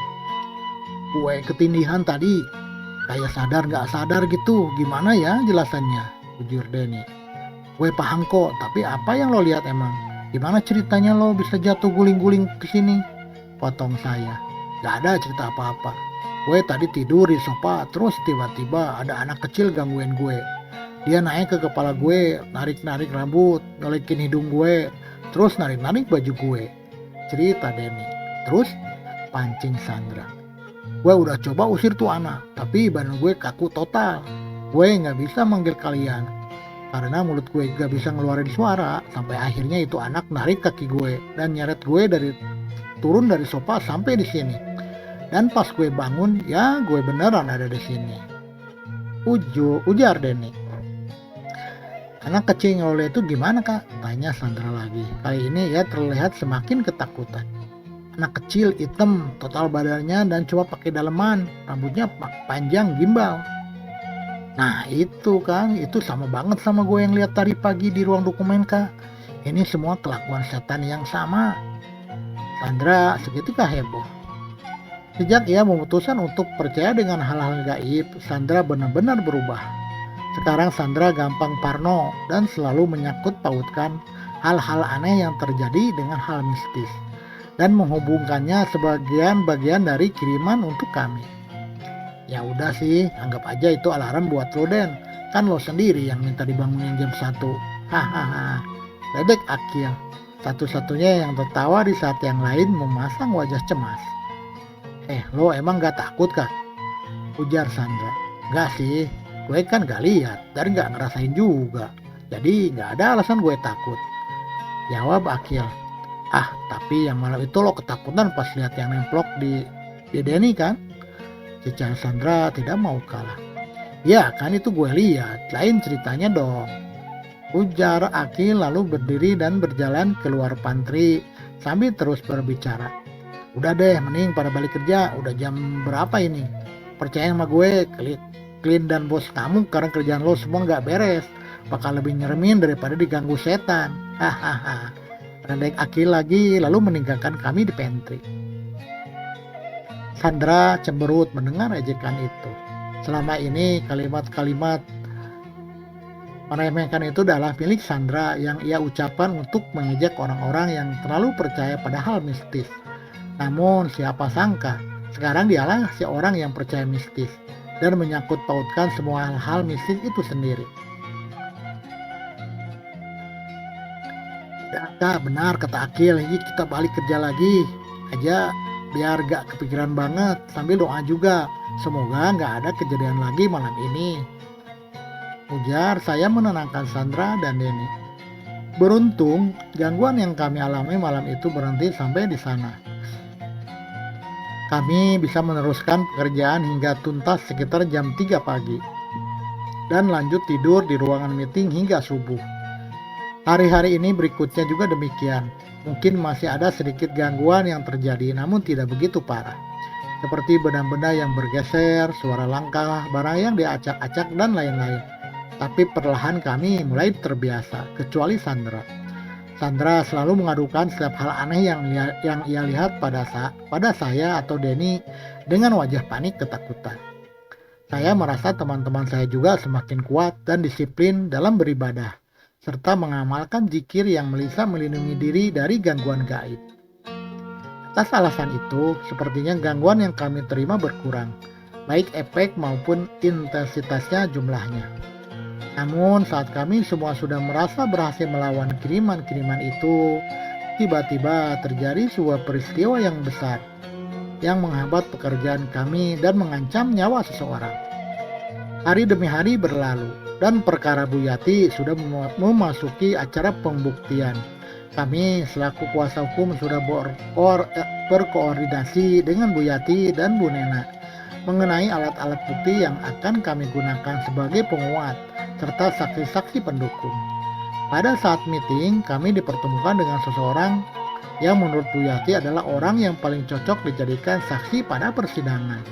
Gue ketindihan tadi, kayak sadar gak sadar gitu, gimana ya jelasannya, ujur Denny. Gue paham kok, tapi apa yang lo lihat emang? Gimana ceritanya lo bisa jatuh guling-guling ke sini? Potong saya. Gak ada cerita apa-apa, Gue tadi tidur di sofa, terus tiba-tiba ada anak kecil gangguin gue. Dia naik ke kepala gue, narik-narik rambut, ngelikin hidung gue, terus narik-narik baju gue. Cerita Denny. Terus pancing Sandra. Gue udah coba usir tuh anak, tapi badan gue kaku total. Gue nggak bisa manggil kalian, karena mulut gue gak bisa ngeluarin suara. Sampai akhirnya itu anak narik kaki gue dan nyeret gue turun dari sofa sampai di sini. Dan pas gue bangun, ya gue beneran ada di sini. Ujar Denny. Anak kecil ngoleh itu gimana kak? Tanya Sandra lagi. Kali ini ia terlihat semakin ketakutan. Anak kecil hitam total badannya dan cuma pakai daleman, rambutnya panjang gimbal. Nah itu kan, itu sama banget sama gue yang lihat tadi pagi di ruang dokumen kak. Ini semua kelakuan setan yang sama. Sandra seketika heboh. Sejak ia memutuskan untuk percaya dengan hal-hal gaib, Sandra benar-benar berubah. Sekarang Sandra gampang parno dan selalu menyangkut pautkan hal-hal aneh yang terjadi dengan hal mistis dan menghubungkannya sebagian bagian dari kiriman untuk kami. Ya udah sih, anggap aja itu alarm buat lo Den. Kan lo sendiri yang minta dibangunin jam 1. Hahaha. Ledek Akil. Satu-satunya yang tertawa di saat yang lain memasang wajah cemas. Lo emang gak takut kak? Ujar Sandra. Gak sih, gue kan gak lihat dan gak ngerasain juga. Jadi gak ada alasan gue takut. Jawab Akil. Tapi yang malam itu lo ketakutan pas lihat yang nemplok di Denny kan? Cica Sandra tidak mau kalah. Ya kan itu gue lihat, lain ceritanya dong. Ujar Akil lalu berdiri dan berjalan keluar pantry sambil terus berbicara. Udah deh, mending pada balik kerja, udah jam berapa ini? Percaya sama gue, Clean dan bos kamu karena kerjaan lo semua gak beres. Bakal lebih nyeremin daripada diganggu setan. Hahaha. Rendek Akil lagi lalu meninggalkan kami di pantry. Sandra cemberut mendengar ejekan itu. Selama ini kalimat-kalimat meremehkan itu adalah milik Sandra yang ia ucapkan untuk mengejek orang-orang yang terlalu percaya pada hal mistis. Namun siapa sangka sekarang dialah si orang yang percaya mistis dan menyangkut pautkan semua hal mistis itu sendiri. Kak, benar kata Akil, kita balik kerja lagi aja biar gak kepikiran banget, sambil doa juga semoga gak ada kejadian lagi malam ini. Ujar saya menenangkan Sandra dan Denny. Beruntung gangguan yang kami alami malam itu berhenti sampai di sana. Kami bisa meneruskan pekerjaan hingga tuntas sekitar jam 3 pagi dan lanjut tidur di ruangan meeting hingga subuh. Hari-hari ini berikutnya juga demikian. Mungkin masih ada sedikit gangguan yang terjadi namun tidak begitu parah. Seperti benda-benda yang bergeser, suara langkah, barang yang diacak-acak dan lain-lain. Tapi perlahan kami mulai terbiasa, kecuali Sandra. Sandra selalu mengadukan setiap hal aneh yang ia lihat pada saya atau Denny dengan wajah panik ketakutan. Saya merasa teman-teman saya juga semakin kuat dan disiplin dalam beribadah, serta mengamalkan zikir yang bisa melindungi diri dari gangguan gaib. Atas alasan itu, sepertinya gangguan yang kami terima berkurang, baik efek maupun intensitasnya jumlahnya. Namun saat kami semua sudah merasa berhasil melawan kiriman-kiriman itu, tiba-tiba terjadi sebuah peristiwa yang besar yang menghambat pekerjaan kami dan mengancam nyawa seseorang. Hari demi hari berlalu dan perkara Bu Yati sudah memasuki acara pembuktian. Kami selaku kuasa hukum sudah berkoordinasi dengan Bu Yati dan Bu Nena mengenai alat-alat bukti yang akan kami gunakan sebagai penguat serta saksi-saksi pendukung. Pada saat meeting, kami dipertemukan dengan seseorang yang menurut Bu Yati adalah orang yang paling cocok dijadikan saksi pada persidangan.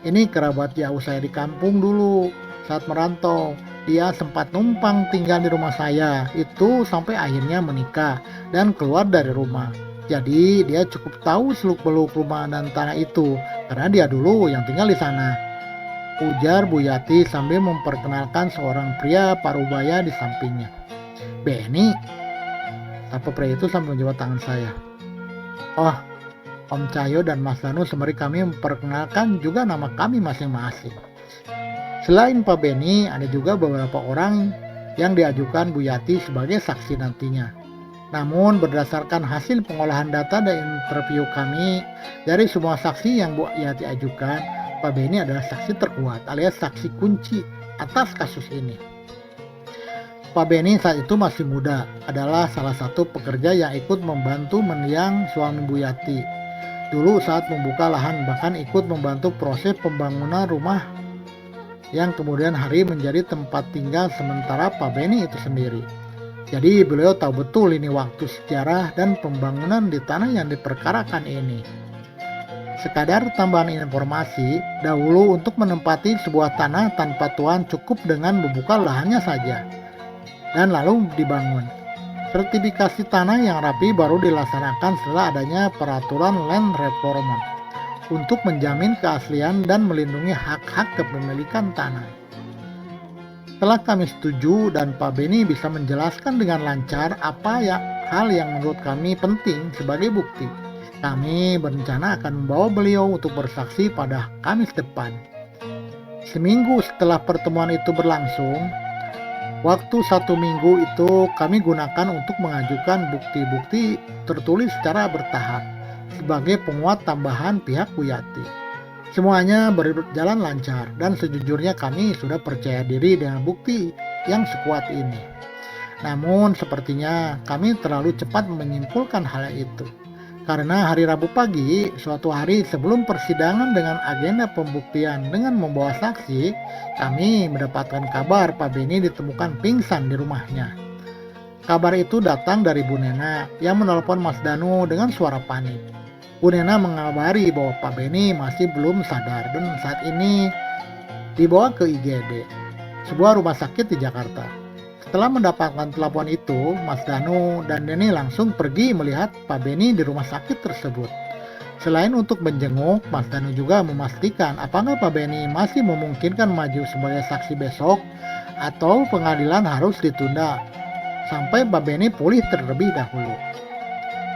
Ini kerabat jauh saya di kampung dulu saat merantau. Dia sempat numpang tinggal di rumah saya itu sampai akhirnya menikah dan keluar dari rumah. Jadi dia cukup tahu seluk-beluk rumah dan tanah itu karena dia dulu yang tinggal di sana. Ujar Bu Yati sambil memperkenalkan seorang pria parubaya di sampingnya. Benny, apa pria itu sambil menjawab tangan saya. Oh, Om Cahyo dan Mas Danu sembari kami memperkenalkan juga nama kami masing-masing. Selain Pak Beni, ada juga beberapa orang yang diajukan Bu Yati sebagai saksi nantinya. Namun berdasarkan hasil pengolahan data dan interview kami, dari semua saksi yang Bu Yati ajukan, Pak Beni adalah saksi terkuat alias saksi kunci atas kasus ini. Pak Beni saat itu masih muda, adalah salah satu pekerja yang ikut membantu mendiang suami Bu Yati. Dulu saat membuka lahan bahkan ikut membantu proses pembangunan rumah yang kemudian hari menjadi tempat tinggal sementara Pak Beni itu sendiri. Jadi beliau tahu betul ini waktu sejarah dan pembangunan di tanah yang diperkarakan ini. Sekadar tambahan informasi, dahulu untuk menempati sebuah tanah tanpa tuan cukup dengan membuka lahannya saja dan lalu dibangun. Sertifikasi tanah yang rapi baru dilaksanakan setelah adanya peraturan land reform untuk menjamin keaslian dan melindungi hak-hak kepemilikan tanah. Setelah kami setuju dan Pak Beni bisa menjelaskan dengan lancar apa hal yang menurut kami penting sebagai bukti, kami berencana akan membawa beliau untuk bersaksi pada Kamis depan. Seminggu setelah pertemuan itu berlangsung, waktu 1 minggu itu kami gunakan untuk mengajukan bukti-bukti tertulis secara bertahap sebagai penguat tambahan pihak Bu Yati. Semuanya berjalan lancar dan sejujurnya kami sudah percaya diri dengan bukti yang sekuat ini. Namun sepertinya kami terlalu cepat menyimpulkan hal itu. Karena hari Rabu pagi, suatu hari sebelum persidangan dengan agenda pembuktian dengan membawa saksi, kami mendapatkan kabar Pak Beni ditemukan pingsan di rumahnya. Kabar itu datang dari Bu Nena yang menelpon Mas Danu dengan suara panik. Bu Nena mengabari bahwa Pak Beni masih belum sadar dan saat ini dibawa ke IGD, sebuah rumah sakit di Jakarta. Setelah mendapatkan telepon itu, Mas Danu dan Deni langsung pergi melihat Pak Beni di rumah sakit tersebut. Selain untuk menjenguk, Mas Danu juga memastikan apakah Pak Beni masih memungkinkan maju sebagai saksi besok atau pengadilan harus ditunda sampai Pak Beni pulih terlebih dahulu.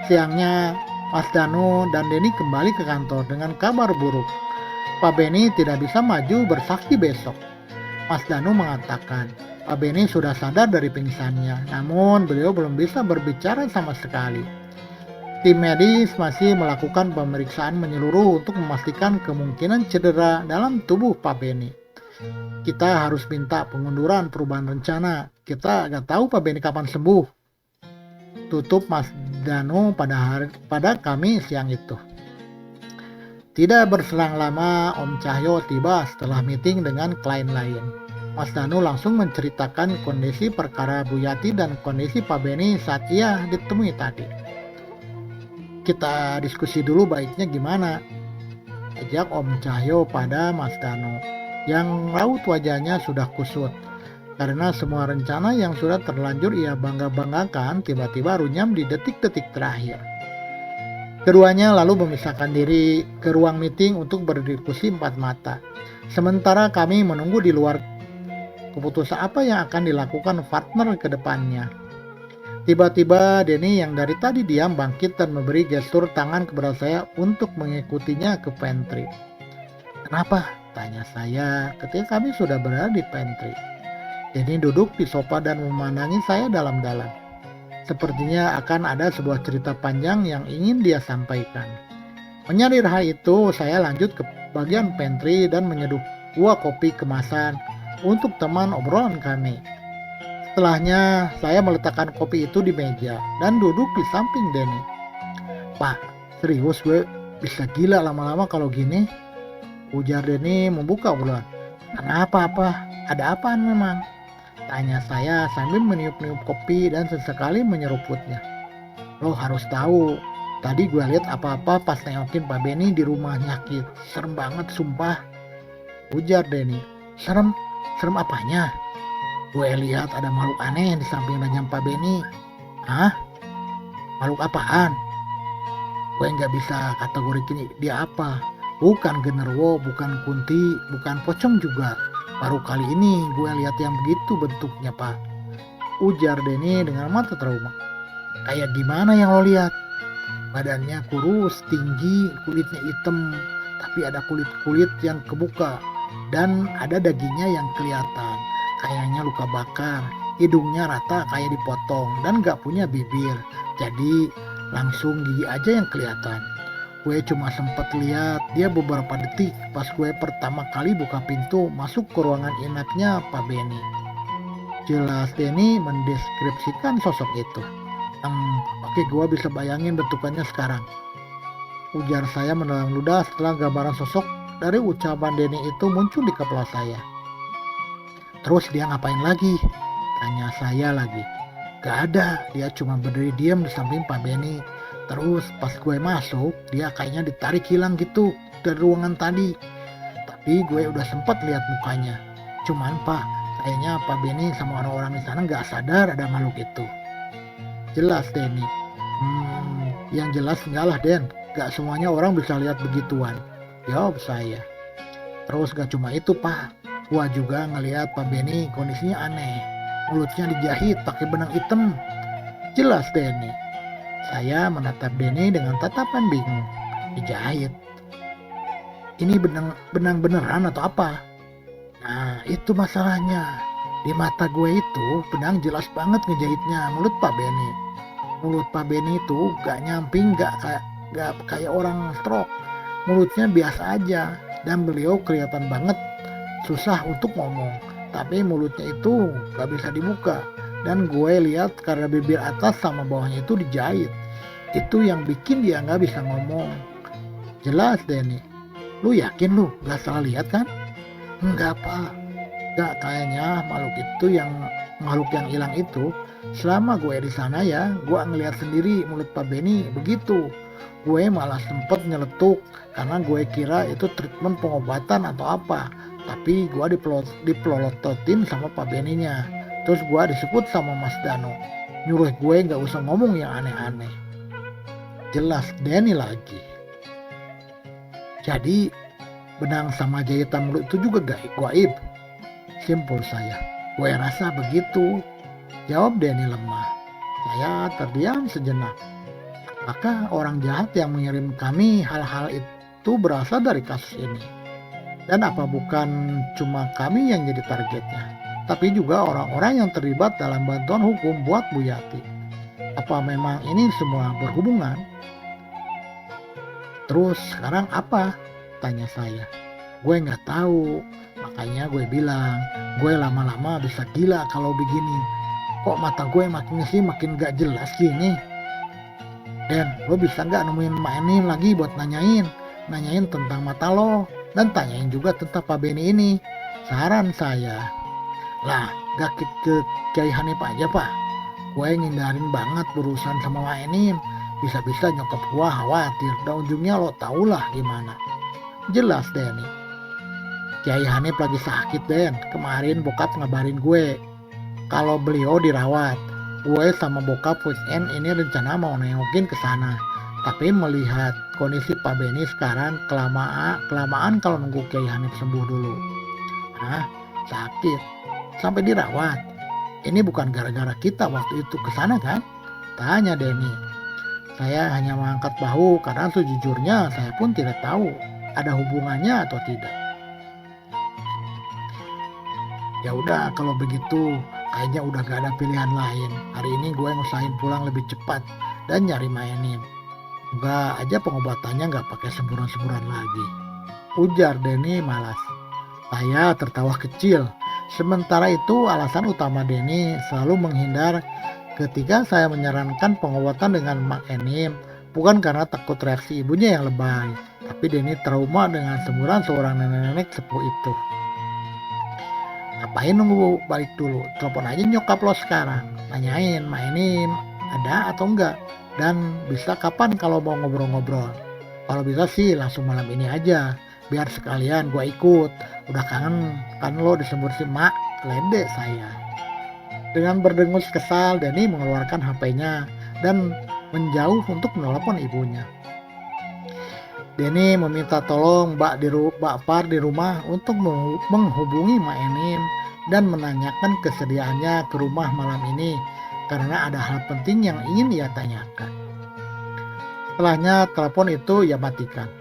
Siangnya, Mas Danu dan Deni kembali ke kantor dengan kabar buruk. Pak Beni tidak bisa maju bersaksi besok. Mas Danu mengatakan, Pak Beni sudah sadar dari pingsannya, namun beliau belum bisa berbicara sama sekali. Tim medis masih melakukan pemeriksaan menyeluruh untuk memastikan kemungkinan cedera dalam tubuh Pak Beni. Kita harus minta pengunduran perubahan rencana. Kita nggak tahu Pak Beni kapan sembuh. Tutup Mas Danu pada kami siang itu. Tidak berselang lama, Om Cahyo tiba setelah meeting dengan klien lain. Mas Danu langsung menceritakan kondisi perkara Bu Yati dan kondisi Pak Beni saat ia ditemui tadi. Kita diskusi dulu baiknya gimana, ajak Om Cahyo pada Mas Danu yang raut wajahnya sudah kusut karena semua rencana yang sudah terlanjur ia bangga-banggakan tiba-tiba runyam di detik-detik terakhir. Keduanya lalu memisahkan diri ke ruang meeting untuk berdiskusi empat mata. Sementara kami menunggu di luar keputusan apa yang akan dilakukan partner ke depannya. Tiba-tiba Deni yang dari tadi diam bangkit dan memberi gestur tangan kepada saya untuk mengikutinya ke pantry. Kenapa? Tanya saya ketika kami sudah berada di pantry. Deni duduk di sofa dan memandangi saya dalam-dalam. Sepertinya akan ada sebuah cerita panjang yang ingin dia sampaikan. Menyalir hal itu, saya lanjut ke bagian pantry dan menyeduh 2 kopi kemasan untuk teman obrolan kami. Setelahnya, saya meletakkan kopi itu di meja dan duduk di samping Deni. Pak, serius gue bisa gila lama-lama kalau gini? Ujar Deni membuka obrolan. Kenapa apa? Ada apaan memang? Tanya saya sambil meniup-niup kopi dan sesekali menyeruputnya. Lo harus tahu, tadi gue lihat apa-apa pas nengokin Pak Beni di rumah sakit. Serem banget sumpah. Ujar Deni. Serem? Serem apanya? Gue lihat ada makhluk aneh di samping ranjang Pak Beni. Hah? Makhluk apaan? Gue nggak bisa kategorikan dia apa. Bukan genderuwo, bukan kunti, bukan pocong juga. Baru kali ini gue lihat yang begitu bentuknya, Pak. Ujar Deni dengan mata trauma. Kayak gimana yang lo lihat? Badannya kurus, tinggi, kulitnya hitam, tapi ada kulit-kulit yang kebuka dan ada dagingnya yang kelihatan. Kayaknya luka bakar, hidungnya rata kayak dipotong dan gak punya bibir. Jadi langsung gigi aja yang kelihatan. Gue cuma sempet lihat dia beberapa detik pas gue pertama kali buka pintu masuk ke ruangan inapnya Pak Benny. Jelas Denny mendeskripsikan sosok itu. Oke, gue bisa bayangin bentukannya sekarang, ujar saya menelan ludah setelah gambaran sosok dari ucapan Denny itu muncul di kepala saya. Terus dia ngapain lagi? Tanya saya lagi. Gak ada, dia cuma berdiri diam di samping Pak Benny. Terus pas gue masuk, dia kayaknya ditarik hilang gitu dari ruangan tadi. Tapi gue udah sempat lihat mukanya. Cuman Pak, kayaknya Pak Benny sama orang-orang di sana gak sadar ada makhluk itu. Jelas Denny. Yang jelas enggak lah Den, gak semuanya orang bisa lihat begituan, jawab saya. Terus gak cuma itu Pak, gua juga ngelihat Pak Benny kondisinya aneh, mulutnya dijahit pakai benang hitam. Jelas Denny. Saya menatap Denny dengan tatapan bingung. Dijahit? Ini benang beneran atau apa? Nah itu masalahnya. Di mata gue itu benang jelas banget ngejahitnya mulut Pak Benny. Mulut Pak Benny itu gak nyamping, gak kayak orang stroke. Mulutnya biasa aja dan beliau kelihatan banget susah untuk ngomong. Tapi mulutnya itu gak bisa dibuka. Dan gue lihat karena bibir atas sama bawahnya itu dijahit. Itu yang bikin dia gak bisa ngomong. Jelas Denny. Lu yakin lu gak salah lihat kan? Enggak Pak. Gak, kayaknya makhluk yang hilang itu. Selama gue di sana ya, gue ngeliat sendiri mulut Pak Benny begitu. Gue malah sempet nyeletuk karena gue kira itu treatment pengobatan atau apa. Tapi gue dipelolototin sama Pak Benny-nya. Terus gue disebut sama Mas Dano, nyuruh gue gak usah ngomong yang aneh-aneh. Jelas Denny lagi. Jadi benang sama jahitan mulut itu juga gaib. Simpul saya. Gue rasa begitu, jawab Denny lemah. Saya terdiam sejenak. Apakah orang jahat yang mengirim kami hal-hal itu berasal dari kasus ini? Dan apa bukan cuma kami yang jadi targetnya, tapi juga orang-orang yang terlibat dalam bantuan hukum buat Bu Yati? Apa memang ini semua berhubungan? Terus sekarang apa? Tanya saya. Gue nggak tahu. Makanya gue bilang, gue lama-lama bisa gila kalau begini. Kok mata gue makin sih makin gak jelas gini. Dan lo bisa gak nemuin Mak Enim lagi buat nanyain tentang mata lo. Dan tanyain juga tentang Pak Benny ini. Saran saya. Lah gak ke Kiai Hanif aja Pak. Gue ngindarin banget berurusan sama Mak Enim. Bisa-bisa nyokap gue khawatir. Dan ujungnya lo tau lah gimana. Jelas Denny. Kiai Hanif lagi sakit Den. Kemarin bokap ngabarin gue kalau beliau dirawat. Gue sama bokap weekend ini rencana mau nengokin ke sana. Tapi melihat kondisi Pak Benny sekarang kelamaan kalau nunggu Kiai Hanif sembuh dulu. Hah? Sakit? Sampai dirawat? Ini bukan gara-gara kita waktu itu ke sana kan? Tanya Denny. Saya hanya mengangkat bahu karena sejujurnya saya pun tidak tahu ada hubungannya atau tidak. Ya udah kalau begitu kayaknya udah gak ada pilihan lain. Hari ini gue ngusahain pulang lebih cepat dan nyari Mak Enim. Semoga aja pengobatannya gak pakai semburan-semburan lagi, ujar Denny malas. Saya tertawa kecil. Sementara itu alasan utama Denny selalu menghindar ketika saya menyarankan pengobatan dengan Mak Enim bukan karena takut reaksi ibunya yang lebay, tapi Denny trauma dengan semburan seorang nenek-nenek sepuh itu. Ngapain nunggu balik dulu? Telepon aja nyokap lo sekarang. Tanyain Mak Enim ada atau enggak. Dan bisa kapan kalau mau ngobrol-ngobrol. Kalau bisa sih langsung malam ini aja. Biar sekalian gue ikut. Udah kangen kan lo disebut si Mak. Ledek saya. Dengan berdengus kesal, Denny mengeluarkan HP-nya. Dan menjauh untuk menelepon ibunya. Denny meminta tolong Mbak Far di rumah untuk menghubungi Mak Enim dan menanyakan kesediaannya ke rumah malam ini karena ada hal penting yang ingin ia tanyakan. Setelahnya telepon itu ia matikan.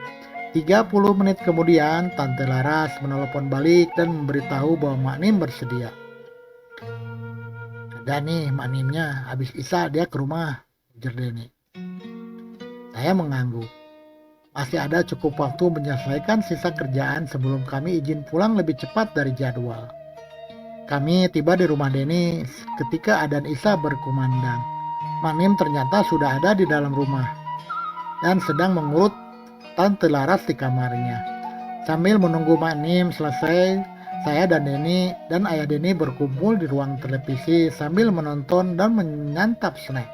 30 menit kemudian Tante Laras menelepon balik dan memberitahu bahwa Mak Nim bersedia. Ada nih Mak Nimnya, habis Isa dia ke rumah, ujar Denny. Saya mengangguk. Masih ada cukup waktu menyelesaikan sisa kerjaan sebelum kami izin pulang lebih cepat dari jadwal. Kami tiba di rumah Denny ketika adzan Isya berkumandang. Mak Nim ternyata sudah ada di dalam rumah dan sedang mengurut Tante Laras di kamarnya. Sambil menunggu Mak Nim selesai, saya dan Denny dan ayah Denny berkumpul di ruang televisi sambil menonton dan menyantap snack.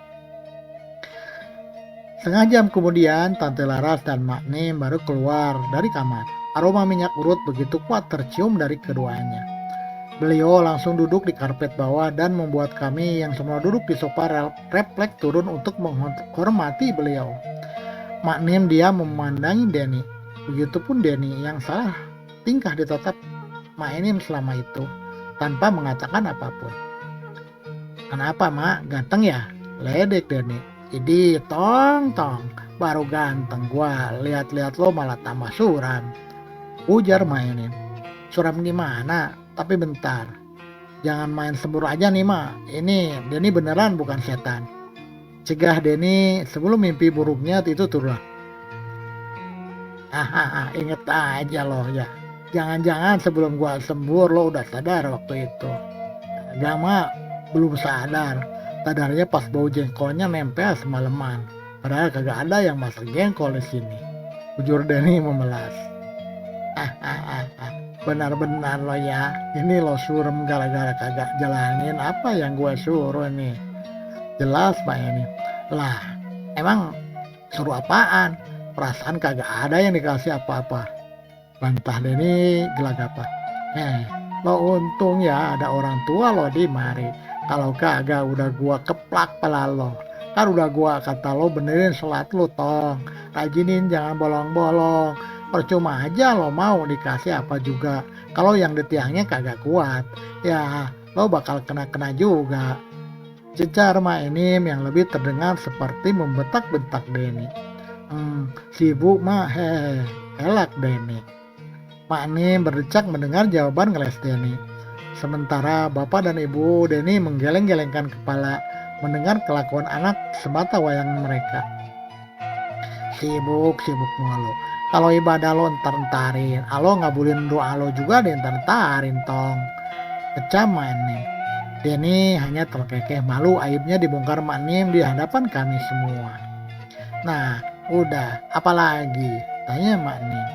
Setengah jam kemudian, Tante Laras dan Mak Nim baru keluar dari kamar. Aroma minyak urut begitu kuat tercium dari keduanya. Beliau langsung duduk di karpet bawah dan membuat kami yang semua duduk di sofa refleks turun untuk menghormati beliau. Mak Nim diam memandangi Denny. Begitupun Denny yang salah tingkah ditatap Mak Nim selama itu tanpa mengatakan apapun. Kenapa Mak? Ganteng ya? Ledek Denny. Jadi tong, baru ganteng gua, lihat-lihat lo malah tambah suram. Ujar Mak Nim. Suram gimana? Tapi bentar. Jangan main sembur aja nih Mak. Ini Denny beneran bukan setan. Cegah Denny sebelum mimpi buruknya itu turun. Inget aja lo ya. Jangan-jangan sebelum gua sembur lo udah sadar waktu itu. Gak Mak, belum sadar. Sadarnya pas bau jengkolnya nempel semalaman. Padahal kagak ada yang masak jengkol di sini. Ujur Denny memelas. Benar-benar lo ya. Ini lo surem gara-gara kagak jalanin apa yang gue suruh nih. Jelas Pak ini. Lah, emang suruh apaan? Perasaan kagak ada yang dikasih apa-apa. Bantah Denny gelagapan. Lo untung ya ada orang tua lo di mari. Kalau kagak udah gua keplak pala lo. Kan udah gua kata lo benerin sholat lo tong. Rajinin jangan bolong-bolong. Percuma aja lo mau dikasih apa juga. Kalau yang di tiangnya kagak kuat. Ya lo bakal kena-kena juga. Cecar Mak Nim yang lebih terdengar seperti membentak-bentak Denny. Sibuk Mak, elak Denny. Mak Nim berdecak mendengar jawaban ngeles Denny. Sementara bapak dan ibu Denny menggeleng-gelengkan kepala mendengar kelakuan anak semata wayang mereka. Sibuk mulu. Kalau ibadah lo entar-entarin, alo ngabulin doa lo juga dientar-entarin tong. Kecam Mak Nim. Denny hanya terkekeh malu aibnya dibongkar Mak Nim di hadapan kami semua. Nah, udah, apalagi? Tanya Mak Nim.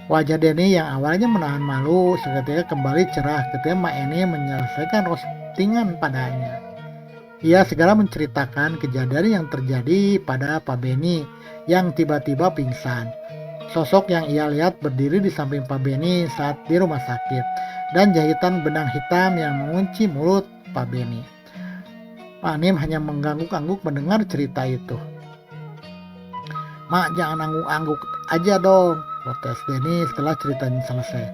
Wajah Denny yang awalnya menahan malu seketika kembali cerah ketika Mak Eni menyelesaikan roastingan padanya. Ia segera menceritakan kejadian yang terjadi pada Pak Benny yang tiba-tiba pingsan. Sosok yang ia lihat berdiri di samping Pak Benny saat di rumah sakit dan jahitan benang hitam yang mengunci mulut Pak Benny. Mak Nim hanya mengangguk-angguk mendengar cerita itu. Mak jangan angguk-angguk aja dong, protes Denny setelah ceritanya selesai.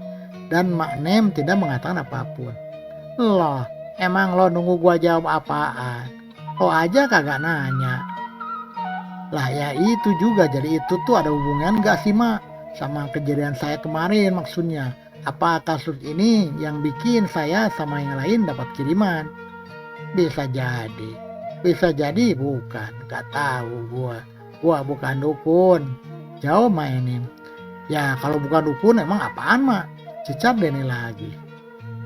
Dan Mak Nim tidak mengatakan apapun. Loh, emang lo nunggu gua jawab apaan? Lo aja kagak nanya. Lah ya itu juga, jadi itu tuh ada hubungan gak sih Mak sama kejadian saya kemarin maksudnya? Apa kasus ini yang bikin saya sama yang lain dapat kiriman? Bisa jadi bukan, gak tahu gua. Gua bukan dukun. Jawab Mak Nim. Ya kalau bukan dukun emang apaan Mak? Cecar Denny lagi.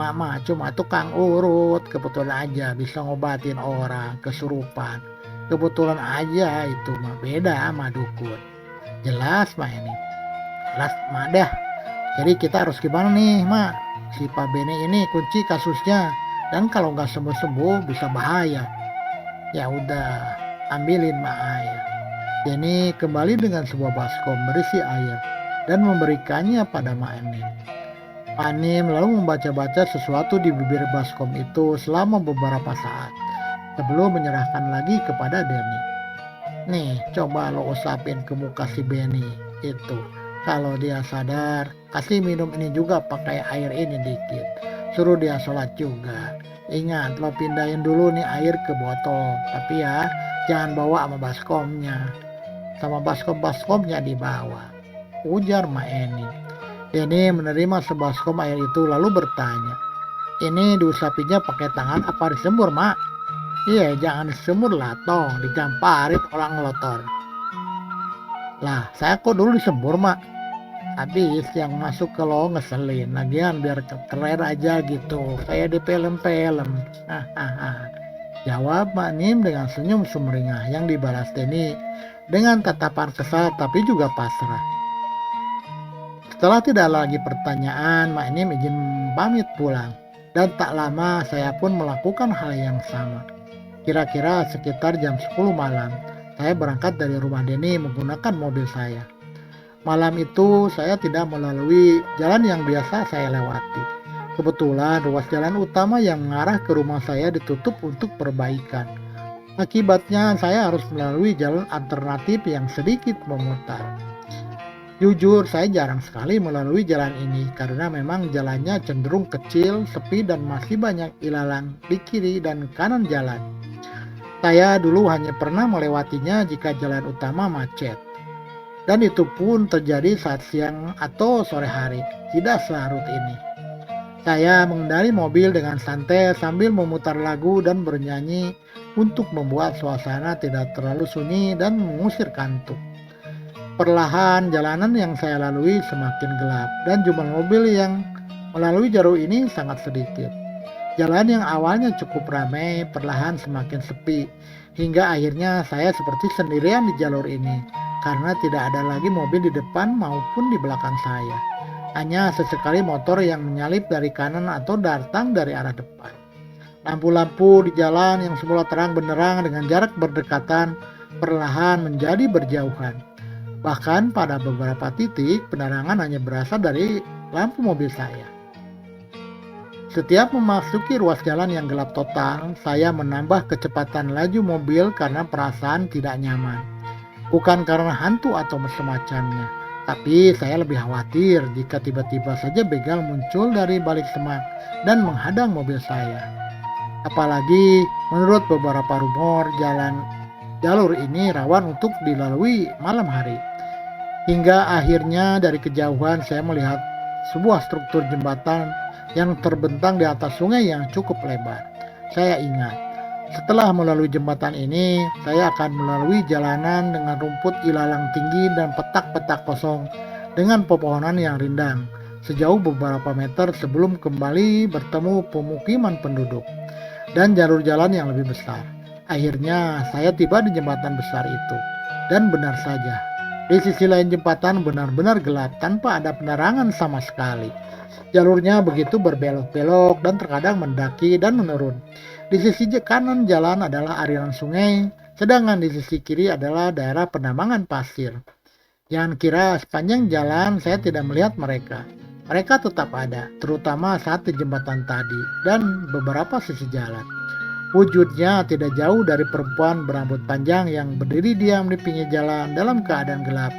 Mak cuma tukang urut, kebetulan aja bisa ngobatin orang kesurupan. Kebetulan aja itu mah, beda sama dukun. Jelas Mak Nim. Jelas Mak dah. Jadi kita harus gimana nih Mak? Si Pak Benny ini kunci kasusnya. Dan kalau nggak sembuh-sembuh bisa bahaya. Ya udah, ambilin Mak air. Denny kembali dengan sebuah baskom berisi air dan memberikannya pada Mak Nim. Mak Nim lalu membaca-baca sesuatu di bibir baskom itu selama beberapa saat sebelum menyerahkan lagi kepada Denny. Nih, coba lo usapin ke muka si Benny itu. Kalau dia sadar, kasih minum ini juga pakai air ini dikit. Suruh dia sholat juga. Ingat, lo pindahin dulu nih air ke botol. Tapi ya, jangan bawa sama baskomnya. sama baskom-baskomnya di bawah, ujar Mak Eni. Denny menerima sebaskom air itu lalu bertanya, ini diusapinya pakai tangan apa disembur, Mak? Iya, jangan disembur lah, toh digamparin orang lotor. Lah, saya kok dulu disembur, Mak? Habis yang masuk ke lo ngeselin, lagian biar keren aja gitu, kayak di film-film. Hahaha. Jawab Mak Nim dengan senyum sumringah yang dibalas Denny dengan tatapan kesal tapi juga pasrah. Setelah tidak lagi pertanyaan, Mak Nim izin pamit pulang. Dan tak lama saya pun melakukan hal yang sama. Kira-kira sekitar jam 10 malam, saya berangkat dari rumah Denny menggunakan mobil saya. Malam itu saya tidak melalui jalan yang biasa saya lewati. Kebetulan ruas jalan utama yang mengarah ke rumah saya ditutup untuk perbaikan. Akibatnya saya harus melalui jalan alternatif yang sedikit memutar. Jujur saya jarang sekali melalui jalan ini karena memang jalannya cenderung kecil, sepi dan masih banyak ilalang di kiri dan kanan jalan. Saya dulu hanya pernah melewatinya jika jalan utama macet. Dan itu pun terjadi saat siang atau sore hari, tidak selarut ini. Saya mengendari mobil dengan santai sambil memutar lagu dan bernyanyi untuk membuat suasana tidak terlalu sunyi dan mengusir kantuk. Perlahan jalanan yang saya lalui semakin gelap dan jumlah mobil yang melalui jalur ini sangat sedikit. Jalan yang awalnya cukup ramai perlahan semakin sepi hingga akhirnya saya seperti sendirian di jalur ini karena tidak ada lagi mobil di depan maupun di belakang saya. Hanya sesekali motor yang menyalip dari kanan atau datang dari arah depan. Lampu-lampu di jalan yang semula terang benderang dengan jarak berdekatan perlahan menjadi berjauhan. Bahkan pada beberapa titik penerangan hanya berasal dari lampu mobil saya. Setiap memasuki ruas jalan yang gelap total, saya menambah kecepatan laju mobil karena perasaan tidak nyaman. Bukan karena hantu atau semacamnya, tapi saya lebih khawatir jika tiba-tiba saja begal muncul dari balik semak dan menghadang mobil saya. Apalagi menurut beberapa rumor jalur ini rawan untuk dilalui malam hari. Hingga akhirnya dari kejauhan saya melihat sebuah struktur jembatan yang terbentang di atas sungai yang cukup lebar. Saya ingat, setelah melalui jembatan ini, saya akan melalui jalanan dengan rumput ilalang tinggi dan petak-petak kosong dengan pepohonan yang rindang, sejauh beberapa meter sebelum kembali bertemu pemukiman penduduk dan jalur jalan yang lebih besar. Akhirnya saya tiba di jembatan besar itu, dan benar saja, di sisi lain jembatan benar-benar gelap tanpa ada penerangan sama sekali. Jalurnya begitu berbelok-belok dan terkadang mendaki dan menurun. Di sisi kanan jalan adalah aliran sungai, sedangkan di sisi kiri adalah daerah penambangan pasir. Jangan kira sepanjang jalan saya tidak melihat mereka. Mereka tetap ada, terutama saat di jembatan tadi dan beberapa sisi jalan. Wujudnya tidak jauh dari perempuan berambut panjang yang berdiri diam di pinggir jalan dalam keadaan gelap,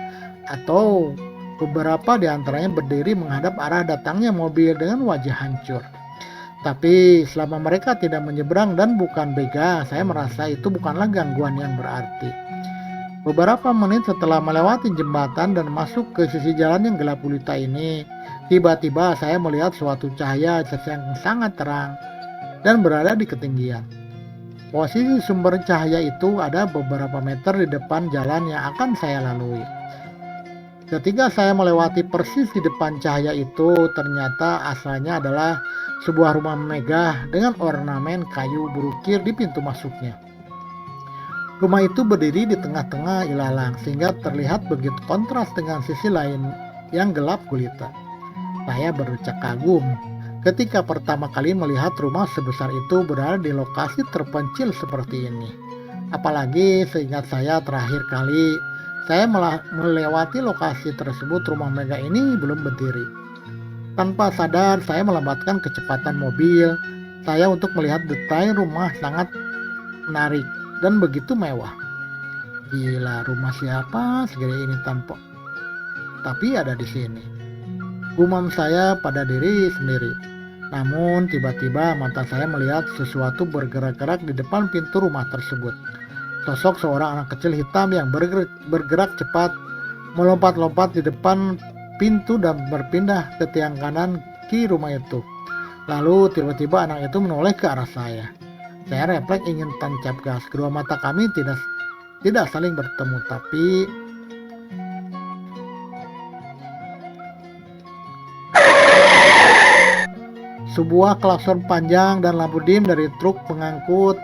atau beberapa di antaranya berdiri menghadap arah datangnya mobil dengan wajah hancur. Tapi selama mereka tidak menyeberang dan bukan bega, saya merasa itu bukanlah gangguan yang berarti. Beberapa menit setelah melewati jembatan dan masuk ke sisi jalan yang gelap gulita ini, tiba-tiba saya melihat suatu cahaya yang sangat terang dan berada di ketinggian. Posisi sumber cahaya itu ada beberapa meter di depan jalan yang akan saya lalui. Ketika saya melewati persis di depan cahaya itu, ternyata asalnya adalah sebuah rumah megah dengan ornamen kayu berukir di pintu masuknya. Rumah itu berdiri di tengah-tengah ilalang sehingga terlihat begitu kontras dengan sisi lain yang gelap gulita. Saya berdecak kagum ketika pertama kali melihat rumah sebesar itu berada di lokasi terpencil seperti ini. Apalagi seingat saya terakhir kali saya melewati lokasi tersebut, rumah megah ini belum berdiri. Tanpa sadar saya melambatkan kecepatan mobil saya untuk melihat detail rumah sangat menarik dan begitu mewah. Gila, rumah siapa segede ini tanpa tapi ada di sini. Gumam saya pada diri sendiri. Namun tiba-tiba mata saya melihat sesuatu bergerak-gerak di depan pintu rumah tersebut. Sosok seorang anak kecil hitam yang bergerak cepat, melompat-lompat di depan pintu dan berpindah ke tiang kanan kiri rumah itu. Lalu tiba-tiba anak itu menoleh ke arah saya. Saya refleks ingin tancap gas. Kedua mata kami tidak saling bertemu, tapi sebuah klakson panjang dan lampu dim dari truk pengangkut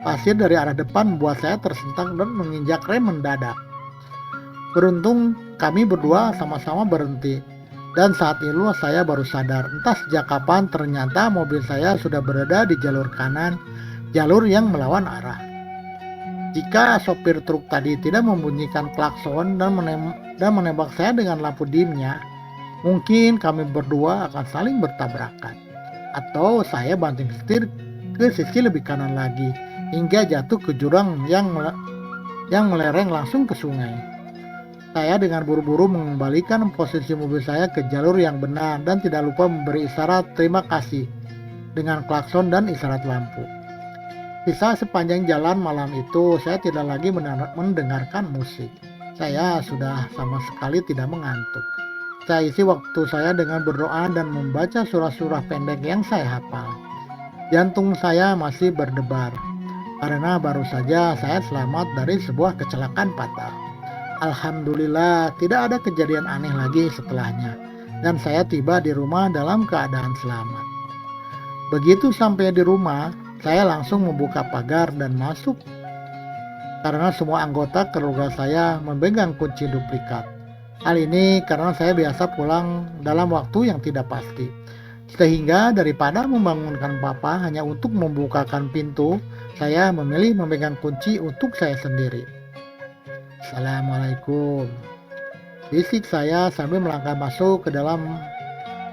pasir dari arah depan membuat saya tersentak dan menginjak rem mendadak. Beruntung kami berdua sama-sama berhenti. Dan saat itu saya baru sadar, entah sejak kapan ternyata mobil saya sudah berada di jalur kanan, jalur yang melawan arah. Jika sopir truk tadi tidak membunyikan klakson dan menembak saya dengan lampu dimnya, mungkin kami berdua akan saling bertabrakan. Atau saya banting setir ke sisi lebih kanan lagi, hingga jatuh ke jurang yang melereng langsung ke sungai. Saya dengan buru-buru mengembalikan posisi mobil saya ke jalur yang benar dan tidak lupa memberi isyarat terima kasih dengan klakson dan isyarat lampu. Sisa sepanjang jalan malam itu saya tidak lagi mendengarkan musik. Saya sudah sama sekali tidak mengantuk. Saya isi waktu saya dengan berdoa dan membaca surah-surah pendek yang saya hafal. Jantung saya masih berdebar karena baru saja saya selamat dari sebuah kecelakaan fatal. Alhamdulillah, tidak ada kejadian aneh lagi setelahnya, dan saya tiba di rumah dalam keadaan selamat. Begitu sampai di rumah, saya langsung membuka pagar dan masuk karena semua anggota keluarga saya memegang kunci duplikat. Hal ini karena saya biasa pulang dalam waktu yang tidak pasti, sehingga daripada membangunkan papa hanya untuk membukakan pintu, saya memilih memegang kunci untuk saya sendiri. Assalamualaikum, bisik saya sambil melangkah masuk ke dalam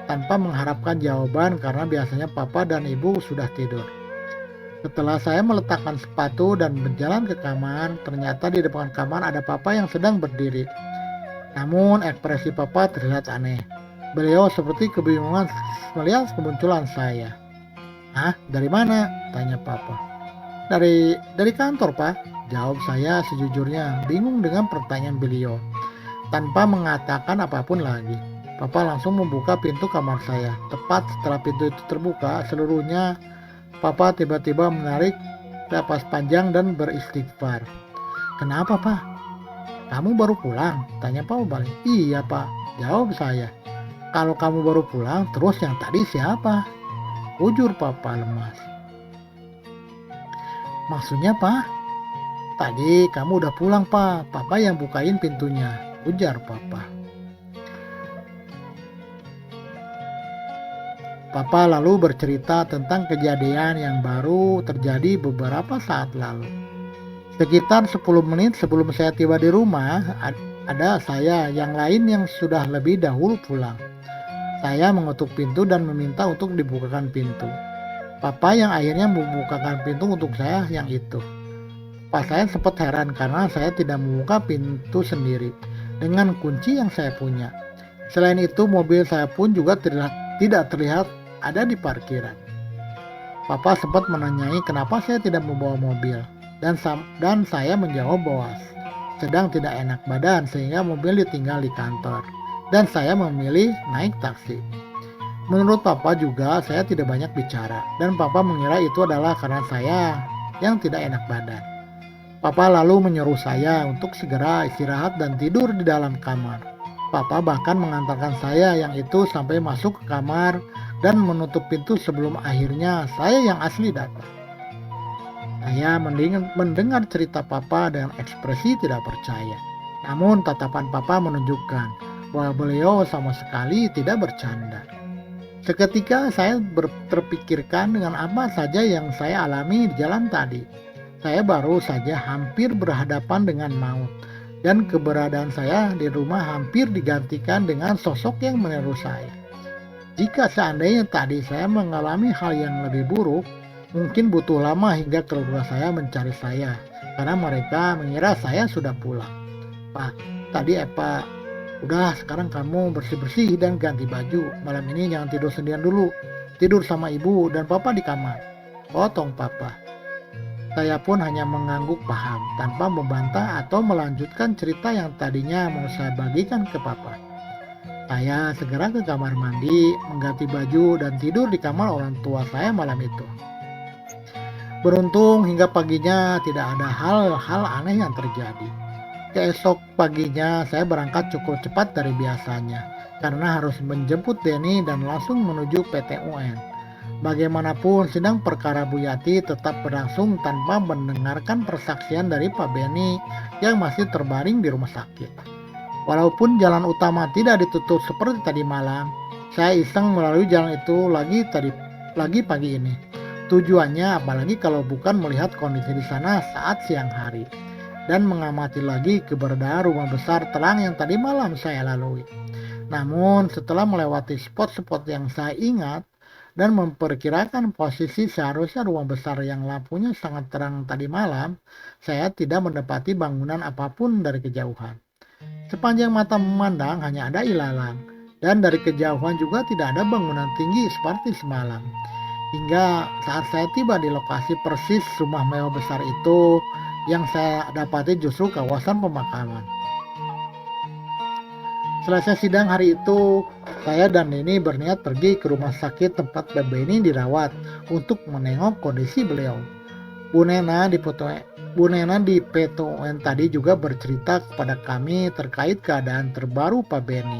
tanpa mengharapkan jawaban karena biasanya papa dan ibu sudah tidur. Setelah saya meletakkan sepatu dan berjalan ke kamar, ternyata di depan kamar ada papa yang sedang berdiri. Namun ekspresi papa terlihat aneh. Beliau seperti kebingungan melihat kemunculan saya. "Hah, dari mana?" tanya papa. Dari kantor, Pak," jawab saya sejujurnya, bingung dengan pertanyaan beliau. Tanpa mengatakan apapun lagi, papa langsung membuka pintu kamar saya. Tepat setelah pintu itu terbuka seluruhnya, papa tiba-tiba menarik napas panjang dan beristighfar. "Kenapa, Pak? Kamu baru pulang?" tanya papa balik. "Iya, Pak," jawab saya. "Kalau kamu baru pulang, terus yang tadi siapa?" Ujur papa lemas. "Maksudnya, Pak? Tadi kamu udah pulang, Pak. Papa yang bukain pintunya," ujar papa. Papa lalu bercerita tentang kejadian yang baru terjadi beberapa saat lalu. Sekitar 10 menit sebelum saya tiba di rumah, ada saya yang lain yang sudah lebih dahulu pulang. Saya mengetuk pintu dan meminta untuk dibukakan pintu. Papa yang akhirnya membukakan pintu untuk saya yang itu. Pak saya sempat heran karena saya tidak membuka pintu sendiri dengan kunci yang saya punya. Selain itu, mobil saya pun juga tidak terlihat ada di parkiran. Papa sempat menanyai kenapa saya tidak membawa mobil, dan saya menjawab bahwa sedang tidak enak badan sehingga mobil ditinggal di kantor, dan saya memilih naik taksi. Menurut Papa juga saya tidak banyak bicara, dan Papa mengira itu adalah karena saya yang tidak enak badan. Papa lalu menyuruh saya untuk segera istirahat dan tidur di dalam kamar. Papa bahkan mengantarkan saya yang itu sampai masuk ke kamar dan menutup pintu sebelum akhirnya saya yang asli datang. Saya mendengar cerita Papa dengan ekspresi tidak percaya. Namun tatapan Papa menunjukkan bahwa beliau sama sekali tidak bercanda. Seketika saya terpikirkan dengan apa saja yang saya alami di jalan tadi. Saya baru saja hampir berhadapan dengan maut, dan keberadaan saya di rumah hampir digantikan dengan sosok yang meniru saya. Jika seandainya tadi saya mengalami hal yang lebih buruk, mungkin butuh lama hingga keluarga saya mencari saya, karena mereka mengira saya sudah pulang. "Pak, tadi Pak, udah sekarang kamu bersih-bersih dan ganti baju. Malam ini jangan tidur sendirian dulu. Tidur sama ibu dan papa di kamar," potong papa. Saya pun hanya mengangguk paham tanpa membantah atau melanjutkan cerita yang tadinya mau saya bagikan ke papa. Saya segera ke kamar mandi, mengganti baju, dan tidur di kamar orang tua saya malam itu. Beruntung hingga paginya tidak ada hal-hal aneh yang terjadi. Keesok paginya saya berangkat cukup cepat dari biasanya karena harus menjemput Denny dan langsung menuju PT UN. Bagaimanapun sidang perkara Bu Yati tetap berlangsung tanpa mendengarkan persaksian dari Pak Benny yang masih terbaring di rumah sakit. Walaupun jalan utama tidak ditutup seperti tadi malam, saya iseng melalui jalan itu lagi pagi ini. Tujuannya apalagi kalau bukan melihat kondisi di sana saat siang hari dan mengamati lagi keberadaan rumah besar terang yang tadi malam saya lalui. Namun setelah melewati spot-spot yang saya ingat dan memperkirakan posisi seharusnya rumah besar yang lampunya sangat terang tadi malam, saya tidak mendapati bangunan apapun dari kejauhan. Sepanjang mata memandang hanya ada ilalang, dan dari kejauhan juga tidak ada bangunan tinggi seperti semalam. Hingga saat saya tiba di lokasi persis rumah mewah besar itu, yang saya dapati justru kawasan pemakaman. Selesai sidang hari itu, saya dan Nini berniat pergi ke rumah sakit tempat Babe ini dirawat untuk menengok kondisi beliau. Bu Nena di PTUN tadi juga bercerita kepada kami terkait keadaan terbaru Pak Benny.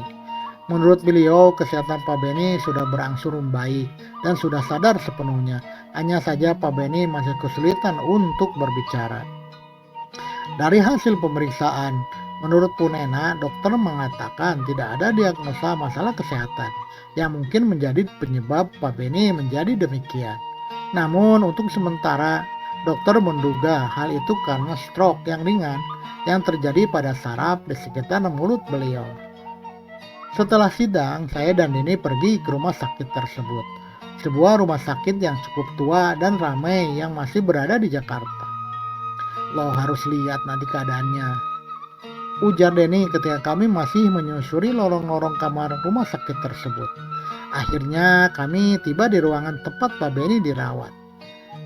Menurut beliau, kesehatan Pak Benny sudah berangsur membaik dan sudah sadar sepenuhnya. Hanya saja Pak Benny masih kesulitan untuk berbicara. Dari hasil pemeriksaan, menurut Bu Nena, dokter mengatakan tidak ada diagnosa masalah kesehatan yang mungkin menjadi penyebab Pak Benny menjadi demikian. Namun untuk sementara, dokter menduga hal itu karena stroke yang ringan yang terjadi pada saraf di sekitar mulut beliau. Setelah sidang, saya dan Nini pergi ke rumah sakit tersebut. Sebuah rumah sakit yang cukup tua dan ramai yang masih berada di Jakarta. Lo harus lihat nanti keadaannya, ujar Denny ketika kami masih menyusuri lorong-lorong kamar rumah sakit tersebut. Akhirnya kami tiba di ruangan tempat Pak Benny dirawat.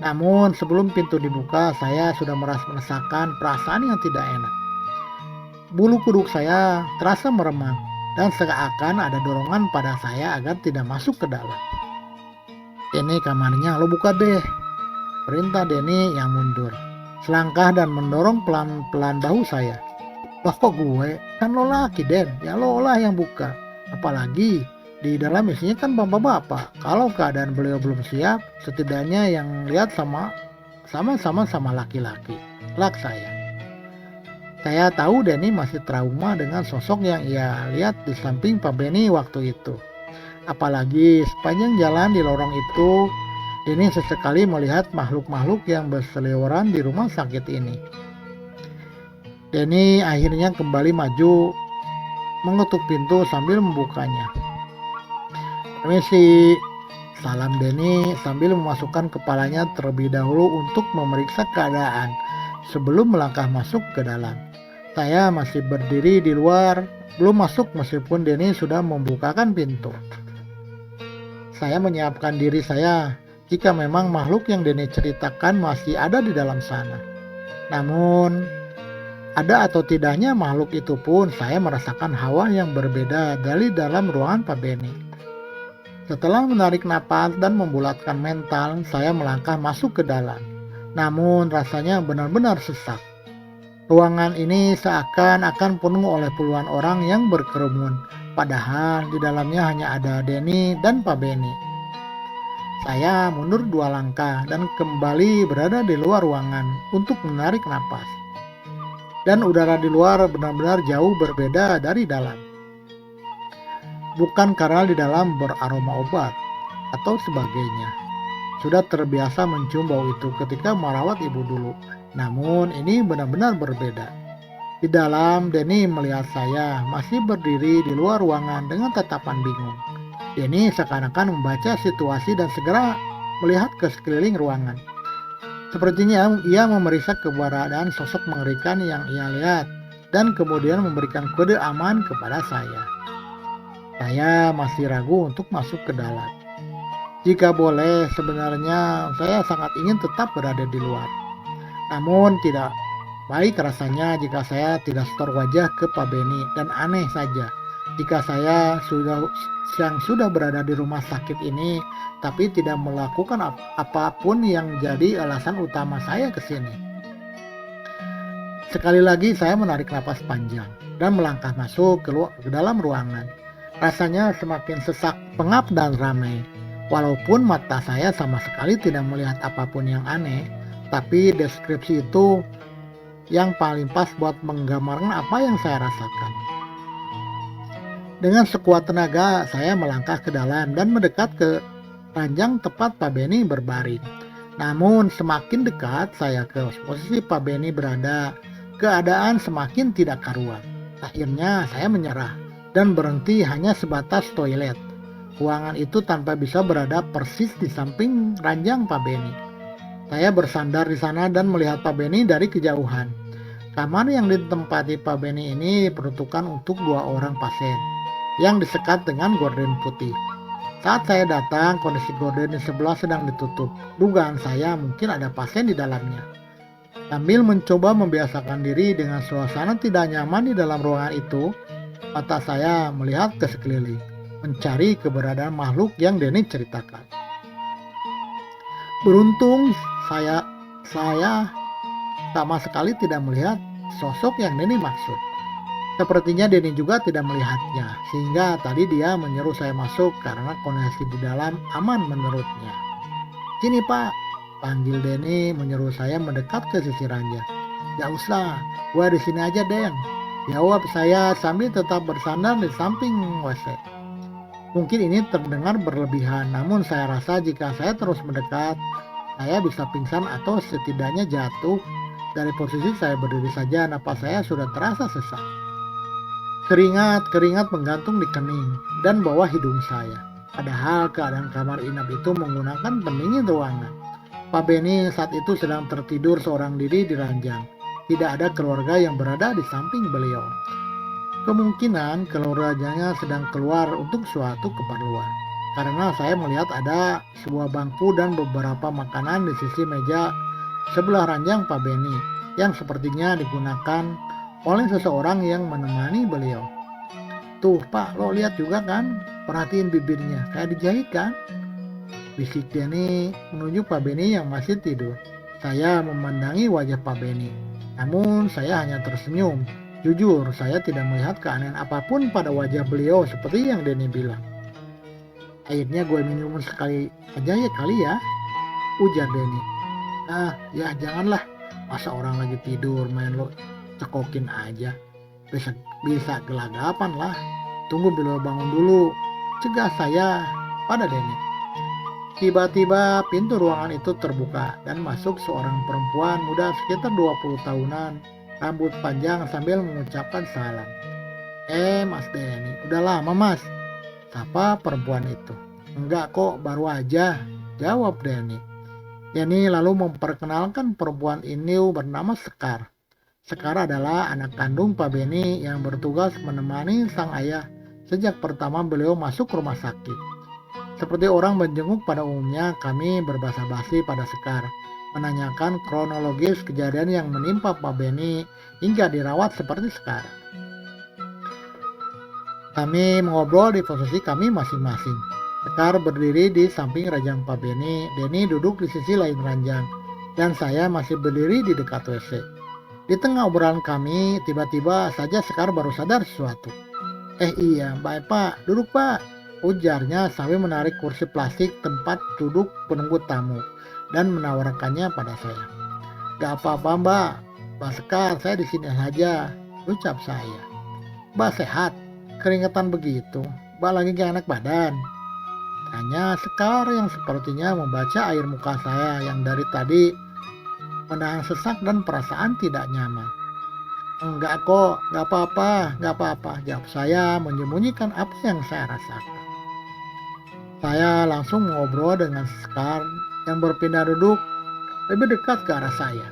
Namun sebelum pintu dibuka, saya sudah merasakan perasaan yang tidak enak. Bulu kuduk saya terasa meremang dan seakan ada dorongan pada saya agar tidak masuk ke dalam. Ini kamarnya, lo buka deh, perintah Denny yang mundur. Selangkah dan mendorong pelan-pelan bahu saya. Loh kok gue? Kan lo laki Den, ya lo lah yang buka. Apalagi di dalam isinya kan bapak-bapak. Kalau keadaan beliau belum siap, setidaknya yang lihat sama laki-laki. Lak saya. Saya tahu Denny masih trauma dengan sosok yang ia lihat di samping Pak Benny waktu itu. Apalagi sepanjang jalan di lorong itu, Denny sesekali melihat makhluk-makhluk yang berseliweran di rumah sakit ini. Denny akhirnya kembali maju, mengetuk pintu sambil membukanya. Permisi, salam Denny sambil memasukkan kepalanya terlebih dahulu untuk memeriksa keadaan sebelum melangkah masuk ke dalam. Saya masih berdiri di luar, belum masuk meskipun Denny sudah membukakan pintu. Saya menyiapkan diri saya jika memang makhluk yang Denny ceritakan masih ada di dalam sana. Namun, ada atau tidaknya makhluk itu pun saya merasakan hawa yang berbeda dari dalam ruangan Pak Benny. Setelah menarik napas dan membulatkan mental, saya melangkah masuk ke dalam. Namun rasanya benar-benar sesak. Ruangan ini seakan-akan penuh oleh puluhan orang yang berkerumun. Padahal di dalamnya hanya ada Denny dan Pak Benny. Saya mundur 2 langkah dan kembali berada di luar ruangan untuk menarik napas. Dan udara di luar benar-benar jauh berbeda dari dalam. Bukan karena di dalam beraroma obat atau sebagainya. Sudah terbiasa mencium bau itu ketika merawat ibu dulu. Namun ini benar-benar berbeda. Di dalam, Denny melihat saya masih berdiri di luar ruangan dengan tatapan bingung. Denny seakan-akan membaca situasi dan segera melihat ke sekeliling ruangan. Sepertinya ia memeriksa keberadaan sosok mengerikan yang ia lihat dan kemudian memberikan kode aman kepada saya. Saya masih ragu untuk masuk ke dalam. Jika boleh, sebenarnya saya sangat ingin tetap berada di luar. Namun tidak baik rasanya jika saya tidak setor wajah ke Pak Beni, dan aneh saja jika saya sudah berada di rumah sakit ini tapi tidak melakukan apapun yang jadi alasan utama saya ke sini. Sekali lagi saya menarik napas panjang dan melangkah masuk ke dalam ruangan. Rasanya semakin sesak, pengap dan ramai. Walaupun mata saya sama sekali tidak melihat apapun yang aneh, tapi deskripsi itu yang paling pas buat menggambarkan apa yang saya rasakan. Dengan sekuat tenaga, saya melangkah ke dalam dan mendekat ke ranjang tempat Pak Beni berbaring. Namun semakin dekat saya ke posisi Pak Beni berada, keadaan semakin tidak karuan. Akhirnya saya menyerah dan berhenti hanya sebatas toilet. Ruangan itu tanpa bisa berada persis di samping ranjang Pak Beni. Saya bersandar di sana dan melihat Pak Beni dari kejauhan. Kamar yang ditempati Pak Beni ini diperuntukkan untuk 2 orang pasien yang disekat dengan gorden putih. Saat saya datang, kondisi gorden di sebelah sedang ditutup. Dugaan saya mungkin ada pasien di dalamnya. Sambil mencoba membiasakan diri dengan suasana tidak nyaman di dalam ruangan itu, mata saya melihat ke sekeliling, mencari keberadaan makhluk yang Denny ceritakan. Beruntung saya sama sekali tidak melihat sosok yang Denny maksud. Sepertinya Denny juga tidak melihatnya, sehingga tadi dia menyeru saya masuk karena kondisi di dalam aman menurutnya. "Sini Pak," panggil Denny menyeru saya mendekat ke sisi ranjang. "Gak usah, gua di sini aja Den," jawab saya sambil tetap bersandar di samping WC. Mungkin ini terdengar berlebihan, namun saya rasa jika saya terus mendekat, saya bisa pingsan atau setidaknya jatuh. Dari posisi saya berdiri saja, napas saya sudah terasa sesak. Keringat menggantung di kening dan bawah hidung saya. Padahal keadaan kamar inap itu menggunakan pendingin ruangan. Pak Beni saat itu sedang tertidur seorang diri di ranjang. Tidak ada keluarga yang berada di samping beliau. Kemungkinan keluarganya sedang keluar untuk suatu keperluan. Karena saya melihat ada sebuah bangku dan beberapa makanan di sisi meja sebelah ranjang Pak Beni yang sepertinya digunakan oleh seseorang yang menemani beliau. "Tuh Pak, lo lihat juga kan? Perhatiin bibirnya, kayak dijahit kan?" bisik Denny menunjuk Pak Beni yang masih tidur. Saya memandangi wajah Pak Beni, namun saya hanya tersenyum. Jujur, saya tidak melihat keanehan apapun pada wajah beliau seperti yang Denny bilang. "Akhirnya gue minum sekali aja ya kali ya," ujar Denny. "Ah, ya janganlah. Masa orang lagi tidur main lo cekokin aja. Bisa gelagapan lah. Tunggu beliau bangun dulu," cegah saya pada Denny. Tiba-tiba pintu ruangan itu terbuka dan masuk seorang perempuan muda sekitar 20 tahunan, rambut panjang sambil mengucapkan salam. Mas Denny, udah lama Mas?" sapa perempuan itu. "Enggak kok, baru aja," jawab Denny. Denny lalu memperkenalkan perempuan ini bernama Sekar. Sekar adalah anak kandung Pak Beni yang bertugas menemani sang ayah sejak pertama beliau masuk rumah sakit. Seperti orang menjenguk pada umumnya, kami berbahasa basi pada Sekar, menanyakan kronologis kejadian yang menimpa Pak Beni hingga dirawat seperti sekarang. Kami mengobrol di posisi kami masing-masing. Sekar berdiri di samping ranjang Pak Beni, Denny duduk di sisi lain ranjang, dan saya masih berdiri di dekat WC. Di tengah obrolan kami, tiba-tiba saja Sekar baru sadar sesuatu. Iya, baik Pak, duduk Pak," ujarnya sambil menarik kursi plastik tempat duduk penunggu tamu dan menawarkannya pada saya. "Gak apa-apa Mbak Sekar, saya di sini saja," ucap saya. "Mbak sehat? Keringetan begitu, Mbak lagi gak enak badan?" tanya Sekar yang sepertinya membaca air muka saya yang dari tadi menahan sesak dan perasaan tidak nyaman. "Enggak kok, gak apa-apa," jawab saya menyembunyikan apa yang saya rasakan. Saya langsung mengobrol dengan Sekar yang berpindah duduk lebih dekat ke arah saya.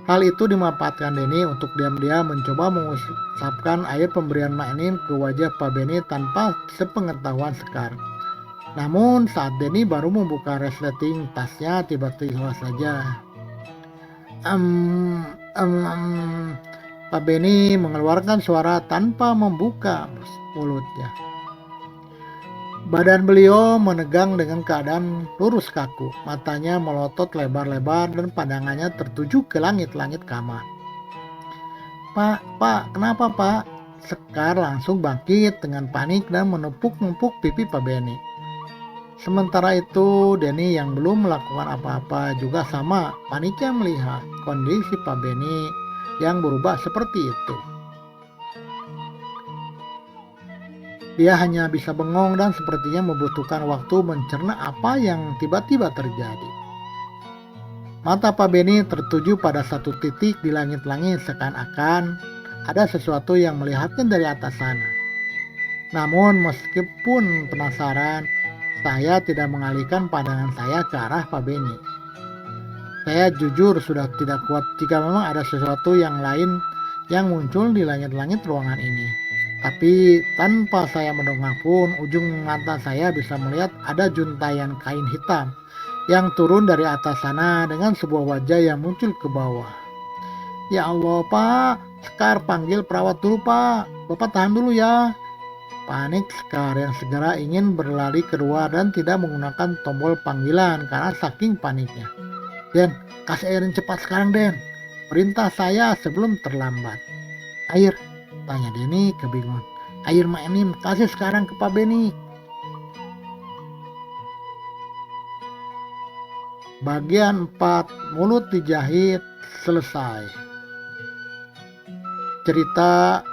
Hal itu dimanfaatkan Denny untuk diam-diam mencoba mengusapkan air pemberian maknim ke wajah Pak Beni tanpa sepengetahuan Sekar. Namun saat Denny baru membuka resleting tasnya, tiba-tiba saja Em, em, em. Pak Beni mengeluarkan suara tanpa membuka mulutnya. Badan beliau menegang dengan keadaan lurus kaku. Matanya melotot lebar-lebar dan pandangannya tertuju ke langit-langit kamar. Pak, kenapa Pak? Sekar langsung bangkit dengan panik dan menepuk-nepuk pipi Pak Beni. Sementara itu, Denny yang belum melakukan apa-apa juga sama paniknya melihat kondisi Pak Beni yang berubah seperti itu. Dia hanya bisa bengong dan sepertinya membutuhkan waktu mencerna apa yang tiba-tiba terjadi. Mata Pak Beni tertuju pada satu titik di langit-langit seakan-akan ada sesuatu yang melihatnya dari atas sana. Namun meskipun penasaran, saya tidak mengalihkan pandangan saya ke arah Pak Beni. Saya jujur sudah tidak kuat jika memang ada sesuatu yang lain yang muncul di langit-langit ruangan ini. Tapi tanpa saya mendongak pun, ujung mata saya bisa melihat ada juntayan kain hitam yang turun dari atas sana dengan sebuah wajah yang muncul ke bawah. Ya Allah Pak, Sekar panggil perawat dulu Pak, Bapak tahan dulu ya. Panik Sekar yang segera ingin berlari keluar dan tidak menggunakan tombol panggilan karena saking paniknya. Den, kasih airin cepat sekarang Den, perintah saya sebelum terlambat. Air, tanya Denny kebingungan. Air Mak Enim, kasih sekarang ke Pak Beni. Bagian 4, mulut dijahit, selesai. Cerita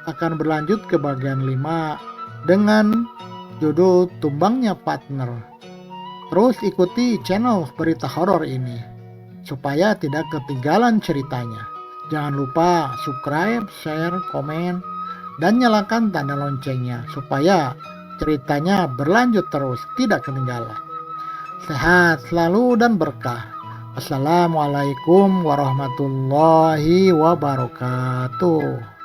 akan berlanjut ke bagian 5 dengan judul Tumbangnya Partner. Terus ikuti channel berita horor ini supaya tidak ketinggalan ceritanya. Jangan lupa subscribe, share, komen, dan nyalakan tanda loncengnya supaya ceritanya berlanjut terus, tidak ketinggalan. Sehat selalu dan berkah. Assalamualaikum warahmatullahi wabarakatuh.